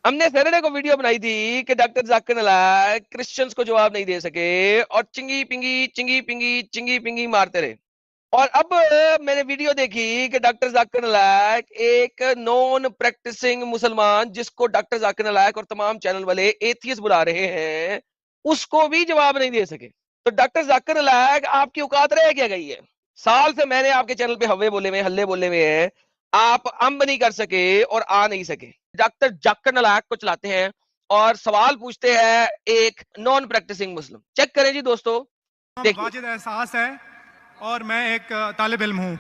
हमने सैटरडे को वीडियो बनाई थी कि डॉक्टर जाकिर नालायक क्रिश्चियंस को जवाब नहीं दे सके और चिंगी पिंगी मारते रहे। और अब मैंने वीडियो देखी कि डॉक्टर जाकिर नालायक एक नॉन प्रैक्टिसिंग मुसलमान, जिसको डॉक्टर जाकिर नालायक और तमाम चैनल वाले एथियस्ट बुला रहे हैं, उसको भी जवाब नहीं दे सके। तो डॉक्टर जाकिर नालायक आपकी औकात रह क्या गई है? साल से मैंने आपके चैनल पे हव्वे बोले हुए, हल्ले बोले हुए हैं, आप अम्ब नहीं कर सके और आ नहीं सके। डॉक्टर जाकिर नालायक को चलाते हैं और सवाल पूछते हैं एक नॉन प्रैक्टिसिंग मुस्लिम। चेक करें जी दोस्तों, देखिए। वाजिद एहसास है और मैं एक तालिब इल्म हूँ।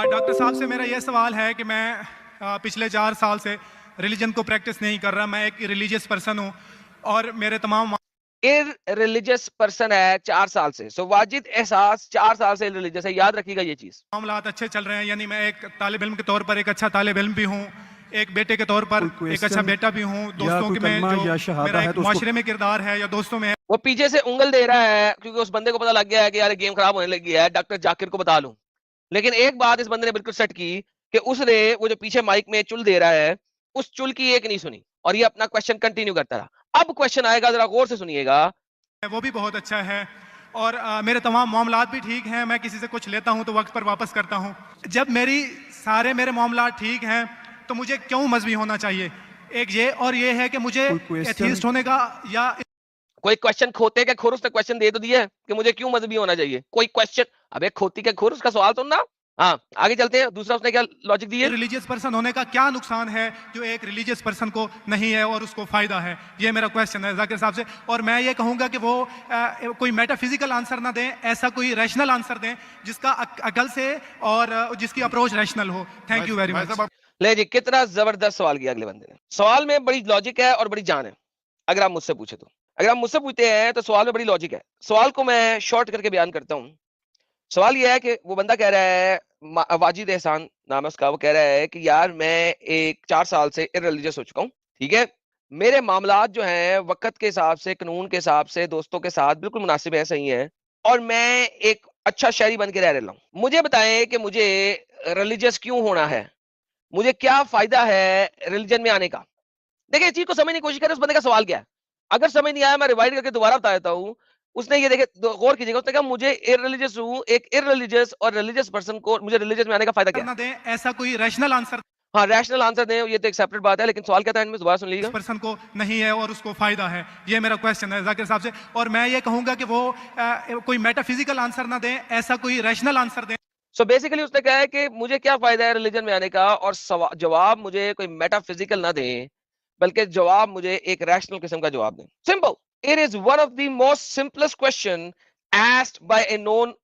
डॉक्टर साहब से मेरा यह सवाल है कि मैं पिछले 4 साल से रिलीजन को प्रैक्टिस नहीं कर रहा। मैं एक रिलीजियस पर्सन हूँ और मेरे तमाम रिलीजियस पर्सन है 4 साल से। सो वाजिद एहसास 4 साल से रिलीजियस है, याद रखिएगा ये चीज। मामलात अच्छे चल रहे हैं, यानी मैं एक तालिब इल्म के तौर पर एक अच्छा तालिब इल्म भी हूँ, एक बेटे के तौर पर एक अच्छा बेटा भी हूँ, दोस्तों के में जो मेरा एक माशरे में किरदार है या दोस्तों में है। वो पीछे से उंगल दे रहा है क्योंकि उस बंदे को पता लग गया है कि यार गेम खराब होने लगी है, डॉक्टर जाकिर को बता लूं। लेकिन एक बात इस बंदे ने बिल्कुल सेट की कि उसने वो जो पीछे माइक में चुल दे रहा है, उस चुल की एक नहीं सुनी और ये अपना क्वेश्चन कंटिन्यू करता रहा। अब क्वेश्चन आएगा, जरा गौर से सुनिएगा। वो भी बहुत अच्छा है और मेरे तमाम मामलात भी ठीक हैं। मैं किसी से कुछ लेता हूं तो वक्त पर वापस करता हूं। जब मेरे मामलात ठीक हैं तो मुझे क्यों मजहबी होना चाहिए? एक ये और ये है कि मुझे एथीस्ट होने का या कोई क्वेश्चन खोते के खुर उसने क्वेश्चन दे तो दिया है कि मुझे क्यों मजहबी होना चाहिए। कोई क्वेश्चन, अबे खोती के खुर, उसका सवाल सुनना। हाँ, आगे चलते हैं। दूसरा उसने क्या लॉजिक दी है? रिलीजियस पर्सन होने का क्या नुकसान है जो एक रिलीजियस पर्सन को नहीं है और उसको फायदा है? ये मेरा क्वेश्चन है जाकिर साहब से। और मैं ये कहूंगा कि वो कोई मेटाफिजिकल आंसर ना दें, ऐसा कोई रैशनल आंसर दें जिसका अकल से और जिसकी अप्रोच रैशनल हो। Thank you very much. ले जी, कितना जबरदस्त सवाल किया अगले बंदे ने। सवाल में बड़ी लॉजिक है और बड़ी जान है, अगर आप मुझसे पूछे तो। अगर आप मुझसे पूछते हैं तो सवाल में बड़ी लॉजिक है। सवाल को मैं शॉर्ट करके बयान करता हूं। सवाल यह है कि वो बंदा कह रहा है, वाजिद एहसान नाम है उसका, वो कह रहा है कि यार मैं एक 4 साल से इररिलीजियस हो चुका हूं, ठीक है। मेरे मामलात जो हैं वक्त के हिसाब से, कानून के हिसाब से, दोस्तों के साथ बिल्कुल मुनासिब है, सही है। और मैं एक अच्छा शहरी बन के रह रहा हूं। मुझे बताएं कि मुझे रिलीजियस क्यों होना है, मुझे क्या फायदा है रिलीजन में आने का। देखिए, इस चीज को समझने की कोशिश करें, उस बंदे का सवाल क्या है। अगर समझ नहीं आया, मैं रिवाइड करके दोबारा बता देता हूँ। उसने ये देखे, गौर कीजिएगा, उसने कहा मुझे इररिलीजियस हूं, एक इररिलीजियस और रिलीजियस पर्सन को मुझे रिलीजियस में आने का फायदा क्या है? दें, ऐसा कोई रैशनल आंसर हाँ, रैशनल आंसर दें, ये तो एक सेपरेट बात है, लेकिन सवाल क्या था इनमें, दोबारा सुन लीजिएगा। पर्सन को नहीं है और उसको फायदा है। ये मेरा क्वेश्चन है जाकिर साहब से। और मैं ये कहूंगा कि वो कोई मेटाफिजिकल आंसर ना दें, ऐसा कोई रैशनल आंसर दें। सो बेसिकली उसने कहा है कि मुझे क्या फायदा है रिलीजन में आने का, और जवाब मुझे कोई मेटाफिजिकल ना दें, बल्कि जवाब मुझे एक रैशनल किस्म का जवाब दें। Simple. It is one of the most simplest question asked by a non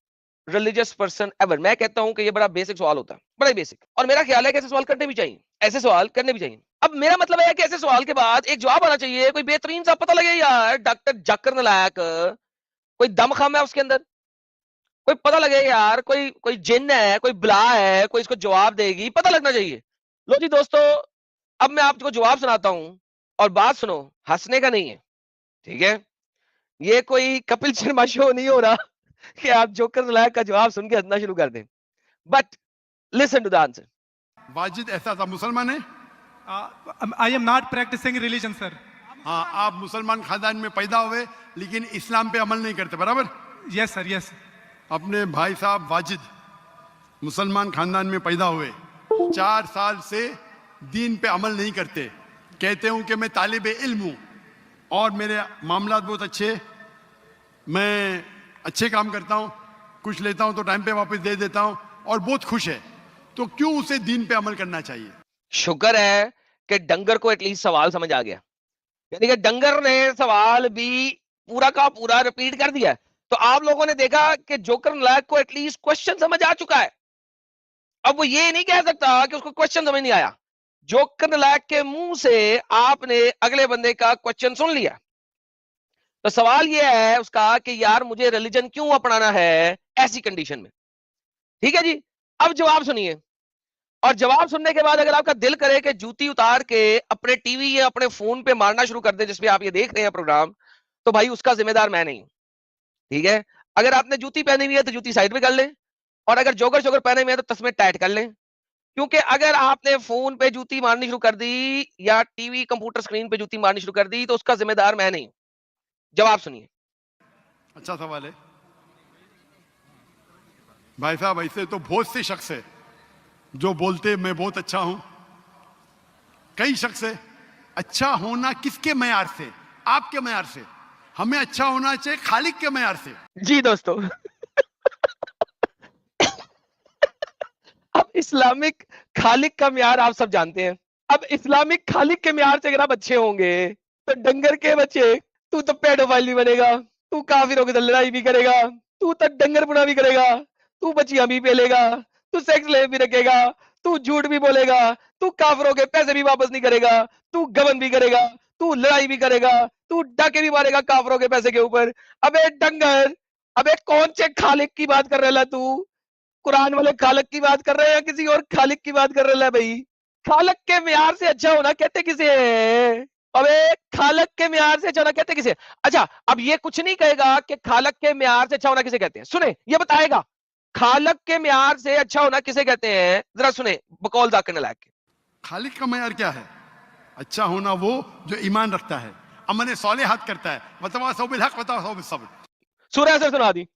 religious person ever. मैं कहता हूं कि ये बड़ा बेसिक सवाल होता है, बड़ा ही बेसिक। और मेरा ख्याल है कि ऐसे सवाल करने भी चाहिए, ऐसे सवाल करने भी चाहिए। अब मेरा मतलब है कि ऐसे सवाल के बाद एक जवाब आना चाहिए, कोई बेहतरीन सा, पता लगे यार डॉक्टर जाकिर नालायक कोई दम खम है उसके अंदर, कोई पता लगे यार कोई कोई जिन है, कोई बला है, कोई इसको जवाब देगी, पता लगना चाहिए। लो जी दोस्तों, अब मैं आपको जवाब सुनाता हूं, और बात सुनो, हंसने का नहीं है, ठीक है। ये कोई कपिल शर्मा शो नहीं हो रहा कि आप जोकर नालायक का जवाब सुन के हंसना शुरू कर दें। But listen to the answer. Wajid Ehsaas आप मुसलमान हैं? I am not practising religion sir. हाँ, आप मुसलमान खानदान में पैदा हुए लेकिन इस्लाम पे अमल नहीं करते, बराबर? Yes sir, yes. अपने भाई साहब वाजिद मुसलमान खानदान में पैदा हुए, 4 साल से दीन पे अमल नहीं करते, कहते हूं कि मैं तालिब इल्म हूं और मेरे मामलात बहुत अच्छे, मैं अच्छे काम करता हूं, कुछ लेता हूं तो टाइम पे वापस दे देता हूं और बहुत खुश है, तो क्यों उसे दीन पे अमल करना चाहिए? शुक्र है कि डंगर को एटलीस्ट सवाल समझ आ गया, यानी कि डंगर ने सवाल भी पूरा का पूरा रिपीट कर दिया। तो आप लोगों ने देखा कि जोकर नालायक को एटलीस्ट क्वेश्चन समझ आ चुका है। अब वो ये नहीं कह सकता कि उसको क्वेश्चन समझ नहीं आया। जोकर नालायक के मुंह से आपने अगले बंदे का क्वेश्चन सुन लिया। तो सवाल ये है उसका कि यार मुझे रिलीजन क्यों अपनाना है ऐसी कंडीशन में, ठीक है जी। अब जवाब सुनिए, और जवाब सुनने के बाद अगर आपका दिल करे कि जूती उतार के अपने टीवी या अपने फोन पे मारना शुरू कर दे जिसपे आप ये देख रहे हैं प्रोग्राम, तो भाई उसका जिम्मेदार मैं नहीं हूं, ठीक है। अगर आपने जूती पहनी हुई है तो जूती साइड में कर लें, और अगर जोगर शोगर पहने हुए हैं तो तस्मे टाइट कर लें, क्योंकि अगर आपने फोन पे जूती मारनी शुरू कर दी या टीवी कंप्यूटर स्क्रीन पे जूती मारनी शुरू कर दी तो उसका जिम्मेदार मैं नहीं हूं। जवाब सुनिए। अच्छा सवाल है भाई साहब। ऐसे तो बहुत से शख्स है जो बोलते मैं बहुत अच्छा हूं। कई शख्स है। अच्छा होना किसके मयार से? आपके मयार से। हमें अच्छा होना चाहिए खालिक के मयार से। जी दोस्तों, अब इस्लामिक खालिक का म्यार आप सब जानते हैं। अब इस्लामिक खालिक के म्यार से अगर आप अच्छे होंगे तो डंगर के बच्चे, तू तो पेडोफाइल भी बनेगा, तू काफिरों के साथ लड़ाई भी करेगा, तू तो डंगरपुना भी करेगा, तू बच्चियां भी पेलेगा, तू सेक्स लेव भी रखेगा, तू झूठ भी बोलेगा, तू काफिरों के पैसे भी वापस नहीं करेगा, तू गबन भी करेगा, तू लड़ाई भी करेगा, तू डाके भी मारेगा काफिरों के पैसे के ऊपर। अबे डंगर, अबे कौन से खालिक की बात कर रहा है तू? कुरान वाले खालिक की बात कर रहे हैं या किसी और खालिक की बात कर रहे हैं भाई? खालिक के म्यार से अच्छा होना कहते किसे है? अबे खालिक के म्यार से अच्छा होना कहते किसे? अच्छा, अब ये कुछ नहीं कहेगा कि खालिक के म्यार से अच्छा होना किसे कहते हैं। सुने, ये बताएगा खालिक के म्यार से अच्छा होना किसे कहते हैं। जरा सुने बकौल जाकिर नालायक के। खालिक का मयार क्या है? अच्छा होना वो जो ईमान रखता है, अमल सालिहात करता है। वतवासौ बिल हक वतवासौ बिस सब्र। सूरह से सुना दी।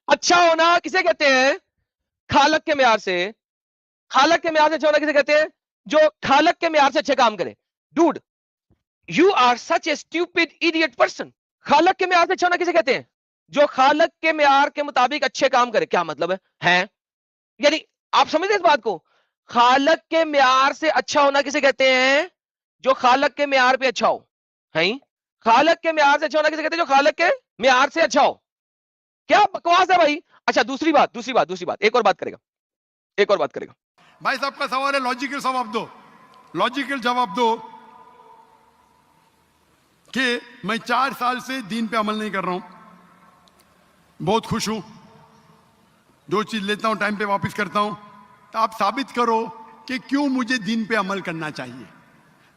अच्छा होना किसे कहते हैं? खालिक के म्यार से। खालिक के म्यार से अच्छा होना किसे कहते हैं? जो खालिक के म्यार से अच्छे काम करे। Dude, you are such a stupid idiot person. खालिक के म्यार से अच्छा होना किसे कहते हैं? जो खालिक के म्यार के मुताबिक अच्छे काम करे। क्या मतलब है? यानी आप समझते इस बात को? खालिक के म्यार से अच्छा होना किसे कहते हैं? जो खालिक के म्यार पे अच्छा हो। है खालिक के म्यार से अच्छा होना किसे कहते हैं? जो खालिक के म्यार से अच्छा हो। क्या बकवास है भाई। अच्छा, दूसरी बात, एक और बात करेगा। भाई साहब का सवाल है, लॉजिकल जवाब दो। लॉजिकल जवाब दो कि मैं 4 साल से दीन पे अमल नहीं कर रहा हूं, बहुत खुश हूं, जो चीज लेता हूं टाइम पे वापस करता हूं। तो आप साबित करो कि क्यों मुझे दीन पे अमल करना चाहिए।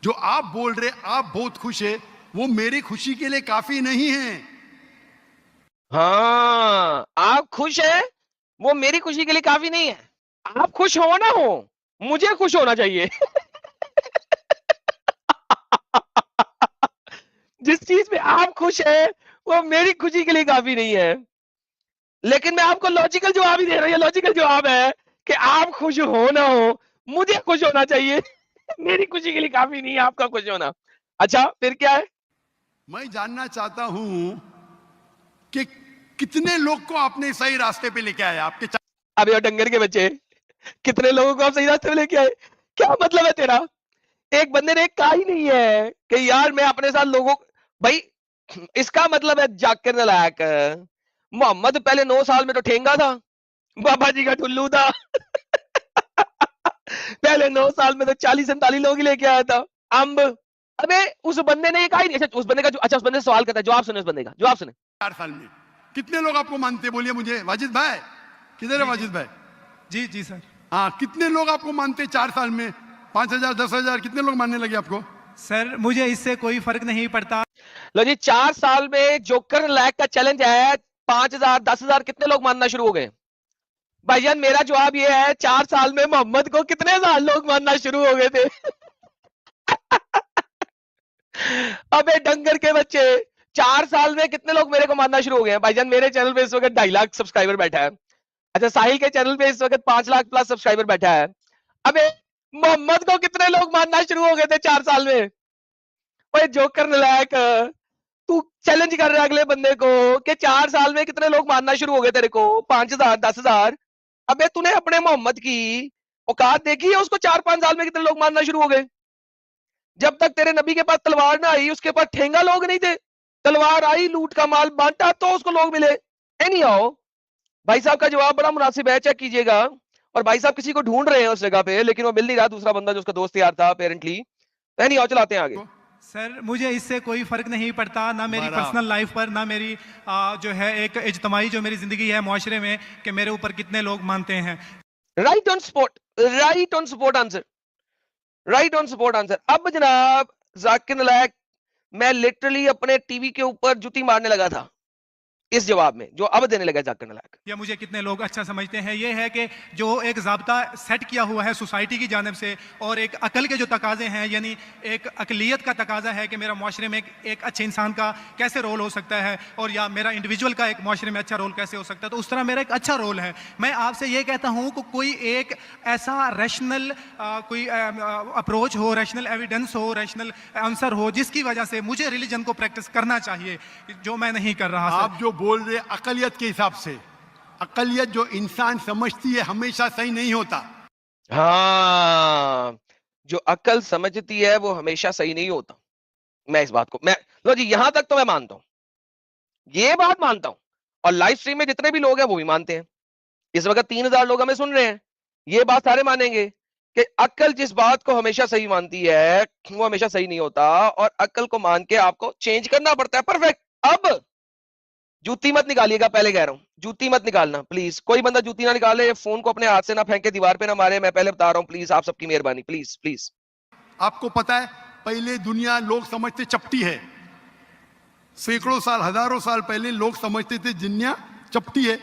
जो आप बोल रहे आप बहुत खुश है, वो मेरी खुशी के लिए काफी नहीं है। हाँ, आप खुश हैं, वो मेरी खुशी के लिए काफी नहीं है। आप खुश हो ना हो, मुझे खुश होना चाहिए। जिस चीज में आप खुश हैं, वो मेरी खुशी के लिए काफी नहीं है। लेकिन मैं आपको लॉजिकल जवाब ही दे रहा हूं। ये लॉजिकल जवाब है कि आप खुश हो ना हो, मुझे खुश होना चाहिए। मेरी खुशी के लिए काफी नहीं है आपका खुश होना। अच्छा, फिर क्या है? मैं जानना चाहता हूं कि कितने लोग को आपने सही रास्ते पे लेके आया। आपके अब ये डंगर के बच्चे, कितने लोगों को आप सही रास्ते पे लेके आए? क्या मतलब है तेरा? एक बंदे ने कहा ही नहीं है कि यार मैं अपने साथ लोगों, भाई इसका मतलब है जाकिर नालायक, मोहम्मद पहले 9 साल में तो ठेंगा था, बाबा जी का टुल्लू था। पहले 9 साल में तो 40-45 लोग ही लेके आया था। अंब, अबे उस बंदे ने ये कहा ही नहीं। अच्छा, उस बंदे का अच्छा, उस बंदे से सवाल करता है, जवाब सुने उस बंदे का, जवाब सुने। 4 साल में कितने लोग आपको मानते हैं? बोलिए मुझे। वाजिद भाई किधर है? वाजिद भाई जी जी सर। हाँ, कितने लोग आपको मानते हैं 4 साल में? 5,000 10,000 कितने लोग मानने लगे आपको? सर मुझे इससे कोई फर्क नहीं पड़ता। लो जी, 4 साल में जोकर नालायक का चैलेंज है, 5,000 10,000 कितने लोग मानना शुरू हो गए? भाईजान मेरा जवाब ये है, 4 साल में मोहम्मद को कितने हजार लोग मानना शुरू हो गए थे? अबे डंगर के बच्चे, 4 साल में कितने लोग मेरे को मानना शुरू हो गए हैं? भाईजान मेरे चैनल पे इस वक्त 2.5 लाख सब्सक्राइबर बैठा है। अच्छा, साहिल के चैनल पे इस वक्त 5 लाख प्लस सब्सक्राइबर बैठा है। अबे मोहम्मद को कितने लोग मानना शुरू हो गए थे 4 साल में? ओए जोकर नालायक, तू चैलेंज कर रहा है अगले बंदे को कि 4 साल में कितने लोग मानना शुरू हो गए तेरे को? 5,000 10,000। अबे तूने अपने मोहम्मद की औकात देखी है? उसको 4-5 साल में कितने लोग मानना शुरू हो गए? जब तक तेरे नबी के पास तलवार ना आई, उसके पास ठेंगा लोग नहीं थे। तलवार आई, लूट का माल बांटा तो उसको लोग मिले। एनी आओ, भाई साहब का जवाब बड़ा मुनासिब है, चेक कीजिएगा। और भाई साहब किसी को ढूंढ रहे हैं उस जगह पे, लेकिन वो मिल नहीं रहा, दूसरा बंदा जो उसका दोस्त यार था अपेरेंटली। एनी आओ, चलाते हैं आगे। सर मुझे इससे कोई फर्क नहीं पड़ता, ना मेरी पर्सनल लाइफ पर, ना मेरी जो है एक इज्तमाही जो मेरी जिंदगी है मुआशरे में, कि मेरे ऊपर कितने लोग मानते हैं। Right on spot, right on spot answer, right on spot answer. अब जनाब जाकिर नालायक, मैं लिटरली अपने टीवी के ऊपर जूती मारने लगा था। इस जवाब में जो अब देने लगा जाकिर नालायक। या मुझे कितने लोग अच्छा समझते हैं, ये है कि जो एक ज़ाब्ता सेट किया हुआ है सोसाइटी की जानिब से, और एक अकल के जो तकाजे हैं, यानी एक अकलियत का तकाजा है कि मेरा माशरे में एक अच्छे इंसान का कैसे रोल हो सकता है, और या मेरा इंडिविजुअल का एक माशरे में अच्छा रोल कैसे हो सकता है, तो उस तरह मेरा एक अच्छा रोल है। मैं आपसे ये कहता हूँ कि कोई एक ऐसा रैशनल कोई अप्रोच हो, रैशनल एविडेंस हो, रैशनल आंसर हो, जिसकी वजह से मुझे रिलीजन को प्रैक्टिस करना चाहिए, जो मैं नहीं कर रहा। आप जो बोल रहे अकलियत के हिसाब से, अकलियत जो इंसान समझती है हमेशा सही नहीं होता। हाँ, जो अकल समझती है वो हमेशा सही नहीं होता। मैं इस बात को लो जी, यहां तक तो मैं मानता हूं, ये बात मानता हूं, और लाइव स्ट्रीम में जितने भी लोग हैं वो भी मानते हैं। इस वक्त 3000 लोग हमें सुन रहे हैं, ये बात सारे मानेंगे कि अक्ल जिस बात को हमेशा सही मानती है वो हमेशा सही नहीं होता, और अक्ल को मान के आपको चेंज करना पड़ता है। परफेक्ट। अब जूती मत निकालिएगा, पहले कह रहा हूं, जूती मत निकालना प्लीज। कोई बंदा जूती ना निकाले, फोन को अपने हाथ से ना फेंके, दीवार पे ना मारे, मैं पहले बता रहा हूं, प्लीज, आप सबकी मेहरबानी, प्लीज प्लीज। आपको पता है पहले दुनिया लोग समझते चपटी है, सैकड़ों साल हजारों साल पहले लोग समझते थे दुनिया चपटी है।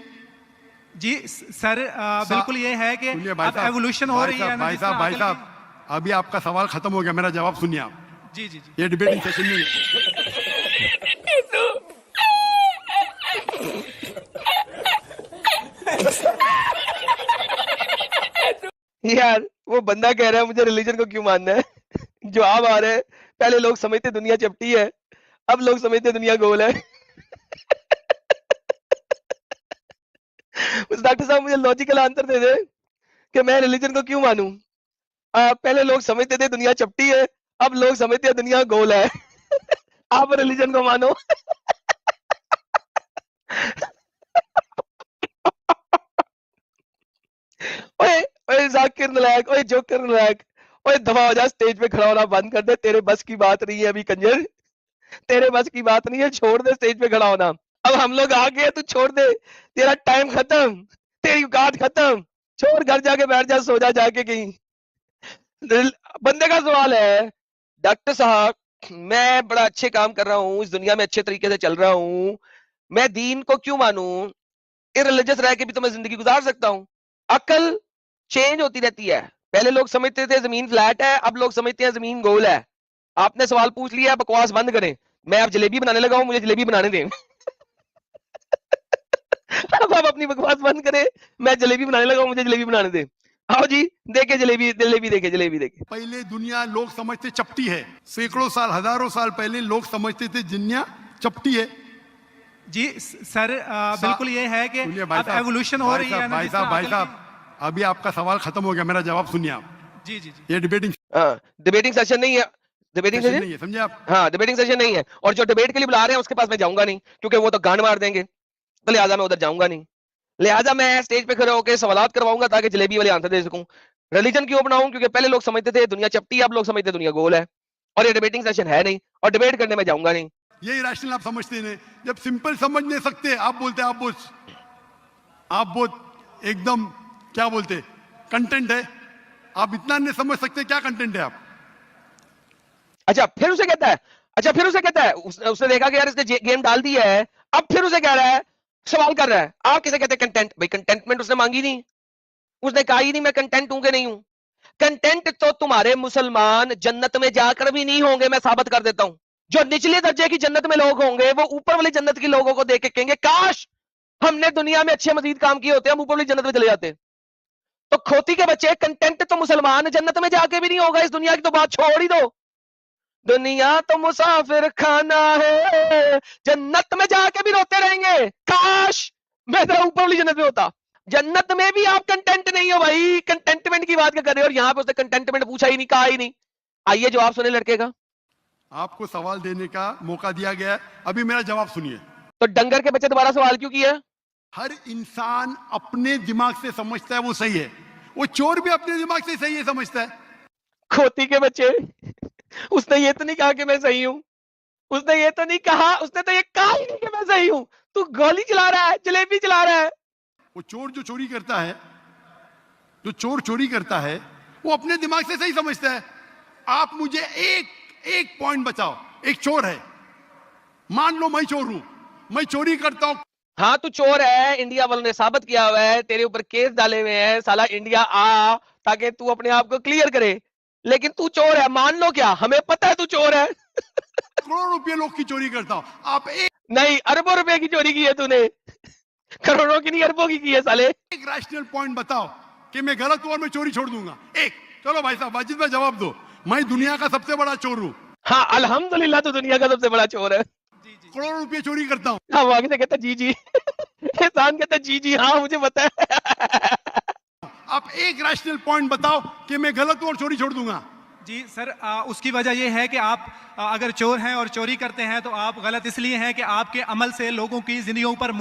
जी सर, बिल्कुल ये है कि अब एवोल्यूशन हो रही है ना। भाई साहब, अभी आपका सवाल खत्म हो गया, मेरा जवाब सुनिए आप। जी जी जी, ये डिबेटिंग सेशन नहीं है। यार वो बंदा कह रहा है मुझे रिलीजन को क्यों मानना है। जवाब आ रहा है, पहले लोग समझते दुनिया चपटी है, अब लोग समझते दुनिया गोल है। उस डॉक्टर साहब मुझे लॉजिकल आंसर दे दे कि मैं रिलीजन को क्यों मानूं। पहले लोग समझते थे दुनिया चपटी है, अब लोग समझते हैं दुनिया गोल है। आप रिलीजन को मानो। ओए ओए जाकिर नालायक, ओए जोकर नालायक, ओए दफा हो जा, स्टेज पे खड़ा होना बंद कर दे, तेरे बस की बात नहीं है अभी कंजर, तेरे बस की बात नहीं है, छोड़ दे स्टेज पे खड़ा होना। अब हम लोग आ गए, तू छोड़ दे, तेरा टाइम खत्म, तेरी औकात खत्म, छोड़, घर जाके बैठ जा, सो जा जाके कहीं। बंदे का सवाल है, डॉक्टर साहब मैं बड़ा अच्छे काम कर रहा हूँ, इस दुनिया में अच्छे तरीके से चल रहा हूँ, मैं दीन को क्यों मानूं, इररिलीजियस रह के भी तो मैं जिंदगी गुजार सकता हूँ। अकल चेंज होती रहती है, पहले लोग समझते थे जमीन फ्लैट है, अब लोग समझते हैं जमीन गोल है। आपने सवाल पूछ लिया, बकवास बंद करें, मैं अब जलेबी बनाने लगा हूं, मुझे जलेबी बनाने दें। अब आप अपनी बकवास बंद करें, मैं जलेबी बनाने लगा हूं, मुझे जलेबी बनाने दें। आओ जी, देखे जलेबी, जलेबी देखे, जलेबी देखे। पहले दुनिया लोग समझते चपटी है, सैकड़ों साल हजारों साल पहले लोग समझते थे दुनिया चपटी है। जी सर, बिल्कुल ये है कि अब एवोल्यूशन हो रही है ना। भाई साहब, अभी आपका सवाल खत्म हो गया, मेरा जवाब सुनिए आप। जी जी जी, ये डिबेटिंग डिबेटिंग सेशन नहीं है, डिबेटिंग सेशन नहीं है, समझे आप। हाँ, डिबेटिंग सेशन नहीं है, और जो डिबेट के लिए बुला रहे हैं उसके पास मैं जाऊंगा नहीं, क्योंकि वो तो गांड मार देंगे, तो लिहाजा मैं उधर जाऊंगा नहीं। लिहाजा मैं स्टेज पे खड़े होकर सवालात करवाऊंगा ताकि जलेबी वाले आंसर दे सकूं। रिलीजन क्यों अपनाऊं, क्योंकि पहले लोग समझते थे दुनिया चपटी है, अब लोग समझते दुनिया गोल है, और ये डिबेटिंग सेशन है नहीं, और डिबेट करने में जाऊंगा नहीं। यही रैशनल आप समझते नहीं, जब सिंपल समझ नहीं सकते आप बोलते आप बहुत एकदम क्या बोलते कंटेंट है, आप इतना नहीं समझ सकते क्या कंटेंट है आप। अच्छा फिर उसे कहता है, अच्छा फिर उसे कहता है, उसने देखा कि यार इसने गेम डाल दिया है, अब फिर उसे कह रहा है, सवाल कर रहा है, आप किसे कहते हैं कंटेंट। भाई कंटेंटमेंट उसने मांगी नहीं, उसने कहा ही नहीं मैं कंटेंट हूं कि नहीं हूं। कंटेंट तो तुम्हारे मुसलमान जन्नत में जाकर भी नहीं होंगे, मैं साबित कर देता हूं। जो निचले दर्जे की जन्नत में लोग होंगे वो ऊपर वाली जन्नत के लोगों को देख के कहेंगे काश हमने दुनिया में अच्छे मजीद काम किए होते, हम ऊपर वाली जन्नत में चले जाते। तो खोती के बच्चे, कंटेंट तो मुसलमान जन्नत में जाके भी नहीं होगा, इस दुनिया की तो बात छोड़ ही दो। दुनिया तो मुसाफिर खाना है, जन्नत में जाके भी रोते रहेंगे काश मैं जरा ऊपर वाली जन्नत में होता। जन्नत में भी आप कंटेंट नहीं हो भाई, कंटेंटमेंट की बात कर रहे हो, और यहां पे उसने कंटेंटमेंट पूछा ही नहीं, कहा ही नहीं। आइए जवाब सुने लड़के का। आपको सवाल देने का मौका दिया गया है, अभी मेरा जवाब सुनिए। तो डंगर के बच्चे दोबारा सवाल क्यों किया? हर इंसान अपने दिमाग से समझता है वो सही है, वो चोर भी अपने दिमाग से सही है समझता है। खोती के बच्चे, उसने ये तो नहीं कहा कि मैं सही हूं, उसने ये तो नहीं कहा, उसने तो ये कहा ही नहीं कि मैं सही हूं। तू गोली चला रहा है, जलेबी चला रहा है। वो चोर जो चोरी करता है, जो चोर चोरी करता है वो अपने दिमाग से सही समझता है। आप मुझे एक पॉइंट बताओ, एक चोर है, मान लो मैं चोर हूं, मैं चोरी करता हूं, हाँ तू चोर है, इंडिया वालों ने साबित किया हुआ है, तेरे ऊपर केस डाले हुए हैं, साला इंडिया आ ताकि तू अपने आप को क्लियर करे, लेकिन तू चोर है, मान लो क्या, हमें पता है तू चोर है। करोड़ों रुपए लोग की चोरी करता हूं, आप नहीं, अरबों रुपए की चोरी की है तूने, करोड़ों की नहीं, अरबों की है साले। एक रैशनल पॉइंट बताओ कि मैं गलत हूं और मैं चोरी छोड़ दूंगा। एक, चलो भाई साहब वाजिद भाई जवाब दो, मैं दुनिया का सबसे बड़ा चोर हूं। हाँ अल्हम्दुलिल्लाह, तू दुनिया का सबसे बड़ा चोर है। करोड़ों रुपए चोरी करता हूं। हाँ वो आगे से कहता जी जी, एहसान कहता जी जी, हाँ मुझे पता है। आप एक रैशनल पॉइंट बताओ कि मैं गलत हूं और चोरी छोड़ दूंगा। जी सर, उसकी वजह यह है कि आप अगर चोर हैं और चोरी करते हैं तो आप गलत इसलिए हैं कि आपके अमल से लोगों की जिंदगियों पर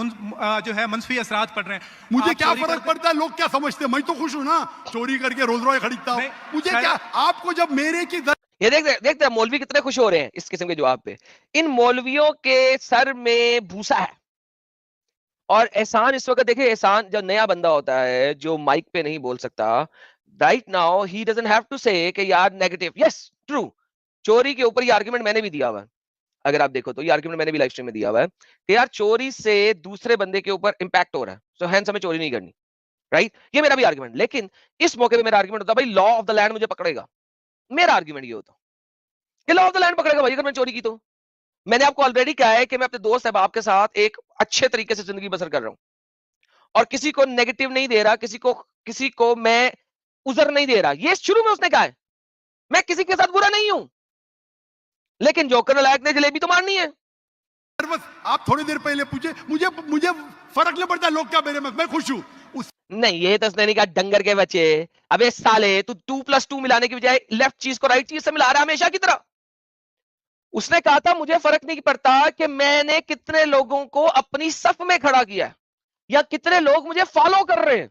जो है मनफी असरात पड़ रहे हैं। मुझे आप क्या चोरी फर्क करते- पड़ता है लोग क्या समझते हैं, मैं तो खुश हूं ना, चोरी करके रोज रॉय खरीदता हूं। नहीं, मुझे सर- क्या, आपको जब मेरे की ये देखते हैं मौलवी कितने खुश हो रहे हैं इस किस्म के जवाब पे। इन मौलवियों के सर में भूसा है। और एहसान इस वक्त देखिए, एहसान जब नया बंदा होता है जो माइक पे नहीं बोल सकता, right now he doesn't have to say कि यार नेगेटिव, यस ट्रू, चोरी के ऊपर ये आर्गुमेंट मैंने भी दिया हुआ है। अगर आप देखो तो ये आर्गुमेंट मैंने भी लाइव स्ट्रीम में दिया हुआ है कि यार चोरी से दूसरे बंदे के ऊपर इंपैक्ट हो रहा है, सो हैंस हमें चोरी नहीं करनी, राइट? ये मेरा भी आर्गुमेंट। लेकिन इस मौके पे मेरा आर्गुमेंट होता है भाई लॉ ऑफ द लैंड मुझे पकड़ेगा। मेरा आर्गुमेंट ये होता कि लॉ ऑफ द लैंड पकड़ेगा भाई अगर मैं चोरी की तो। मैंने आपको ऑलरेडी कहा है कि मैं अपने दोस्त अहबाब के साथ एक अच्छे तरीके से जिंदगी बसर कर रहा हूं और किसी को नेगेटिव नहीं दे रहा, किसी को मैं उजर नहीं दे रहा। ये शुरू में उसने कहा है, मैं किसी के साथ बुरा नहीं हूं, लेकिन जोकर नालायक ने जलेबी तो मारनी है। बस आप थोड़ी देर पहले पूछे, मुझे मुझे फर्क नहीं पड़ता लोग क्या मेरे में, मैं खुश हूं। उस नहीं, ये तो उसने नहीं कहा डंगर के बच्चे। अबे साले, तू 2+2 मिलाने की बजाय लेफ्ट चीज को राइट चीज से मिला रहा है हमेशा की तरह। उसने कहा था मुझे फर्क नहीं पड़ता कि मैंने कितने लोगों को अपनी सफ में खड़ा किया है या कितने लोग मुझे फॉलो कर रहे हैं।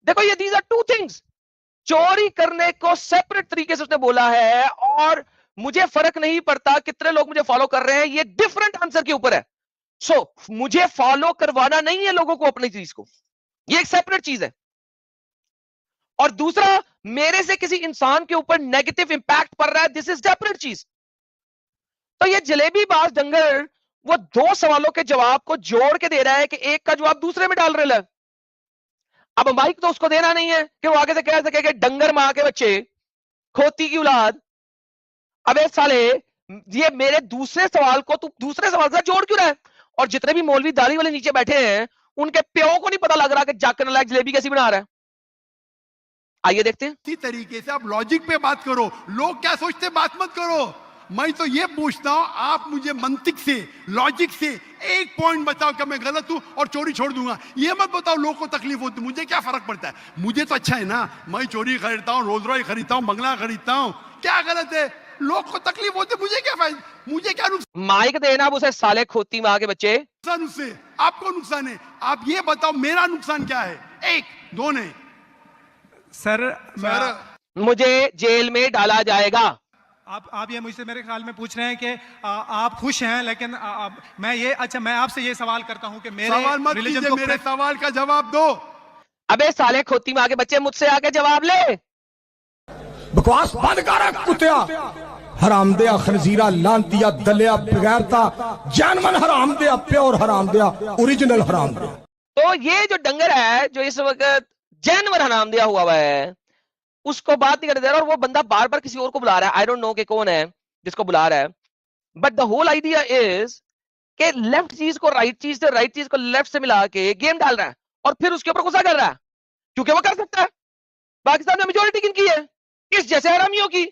देखो ये दीज आर टू थिंग्स। चोरी करने को सेपरेट तरीके से उसने बोला है और मुझे फर्क नहीं पड़ता कितने लोग मुझे फॉलो कर रहे हैं, ये डिफरेंट आंसर के ऊपर है। सो मुझे फॉलो करवाना नहीं है लोगों को अपनी चीज को, ये एक सेपरेट चीज है। और दूसरा, मेरे से किसी इंसान के ऊपर नेगेटिव इंपैक्ट पड़ रहा है, दिस इज सेपरेट चीज। तो ये जलेबी बाज डंगर वो दो सवालों के जवाब को जोड़ के दे रहा है कि एक का जवाब दूसरे में डाल रहा है। अब माइक तो उसको देना नहीं है कि वो आगे से कह सके कि डंगर मां के बच्चे, खोती की औलाद। अबे साले, ये मेरे दूसरे सवाल को तू दूसरे सवाल से जोड़ क्यों रहा है? और जितने भी मौलवी दाढ़ी वाले नीचे बैठे हैं उनके प्यो को नहीं पता लग रहा कि जाकर नालायक जलेबी कैसी बना रहा है। आइए देखते हैं। इसी तरीके से आप लॉजिक पे बात करो, लोग क्या सोचते बात मत करो। मैं तो ये पूछता हूं, आप मुझे मंतिक से, लॉजिक से एक पॉइंट बताओ कि मैं गलत हूं और चोरी छोड़ दूंगा। ये मत बताओ लोग को तकलीफ होती, मुझे क्या फर्क पड़ता है, मुझे तो अच्छा है ना, मैं चोरी खरीदता हूं, रोज रॉय खरीदता हूं, बंगला खरीदता हूं, क्या गलत है? लोग को तकलीफ होती, मुझे क्या फायदा, मुझे क्या माइक देना अब उसे, साले खोती मां के बच्चे। नुकसान उससे, आपको नुकसान है। आप ये बताओ मेरा नुकसान क्या है? एक, दो नहीं सर, सर, मुझे जेल में डाला जाएगा। आप ये मुझसे मेरे ख्याल में पूछ रहे हैं कि आप खुश हैं, लेकिन मैं ये, अच्छा मैं आपसे ये सवाल करता हूं कि मेरे सवाल मत रिलीजन कीजिए, को मेरे सवाल का जवाब दो। अबे साले खोती मां के बच्चे, मुझसे आके जवाब ले। बकवास बंद कर कुत्तिया, हरामदिया, खनजीरा, लांतिया, दलिया, बगैरता, जानवन हरामदिया, प्योर हरामदिया, ओरिजिनल हरामदिया। तो ये जो डंगर है जो इस वक्त जानवर हराम दिया हुआ है, उसको बात नहीं करने दे रहा और वो बंदा बार बार किसी और को बुला रहा है। आई डोंट नो कि कौन है जिसको बुला रहा है, but the whole idea is कि लेफ्ट चीज को राइट चीज से, राइट चीज को लेफ्ट से मिला के गेम डाल रहा है और फिर उसके ऊपर गुस्सा कर रहा है क्योंकि वो कर सकता है। पाकिस्तान में मेजोरिटी किनकी है? इस जैसे हरामियों की।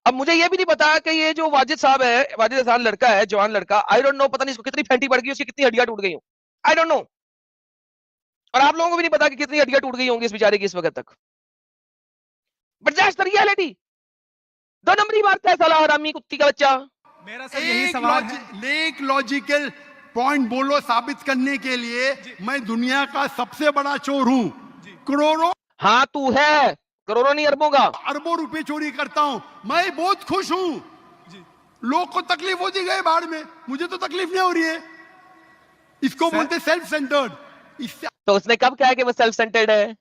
अब मुझे ये भी नहीं पता कि ये जो वाजिद साहब है, वाजिद हसन लड़का है, जवान लड़का, आई डोंट नो, पता नहीं इसको कितनी फैंटी पड़ गई, उसकी कितनी हड्डियां टूट गई हो, आई डोंट नो। और आप लोगों को भी नहीं पता कि कितनी हड्डियां टूट गई होंगी इस बेचारे की इस वक्त तक। But that's the reality. दो नंबरी मारता है साला हरामी कुत्ती का बच्चा। मेरा सर यही सवाल है। एक लॉजिकल पॉइंट बोलो साबित करने के लिए, मैं दुनिया का सबसे बड़ा चोर हूं, करोड़ों, हाँ तू है, करोड़ों नहीं अरबों का, अरबों रुपए चोरी करता हूं, मैं बहुत खुश हूं। लोग को तकलीफ होती गए बाढ़ में, मुझे तो तकलीफ नहीं हो रही है। इसको बोलते सेल्फ सेंटर्ड। इससे तो उसने कब कहा कि वो सेल्फ सेंटर्ड है?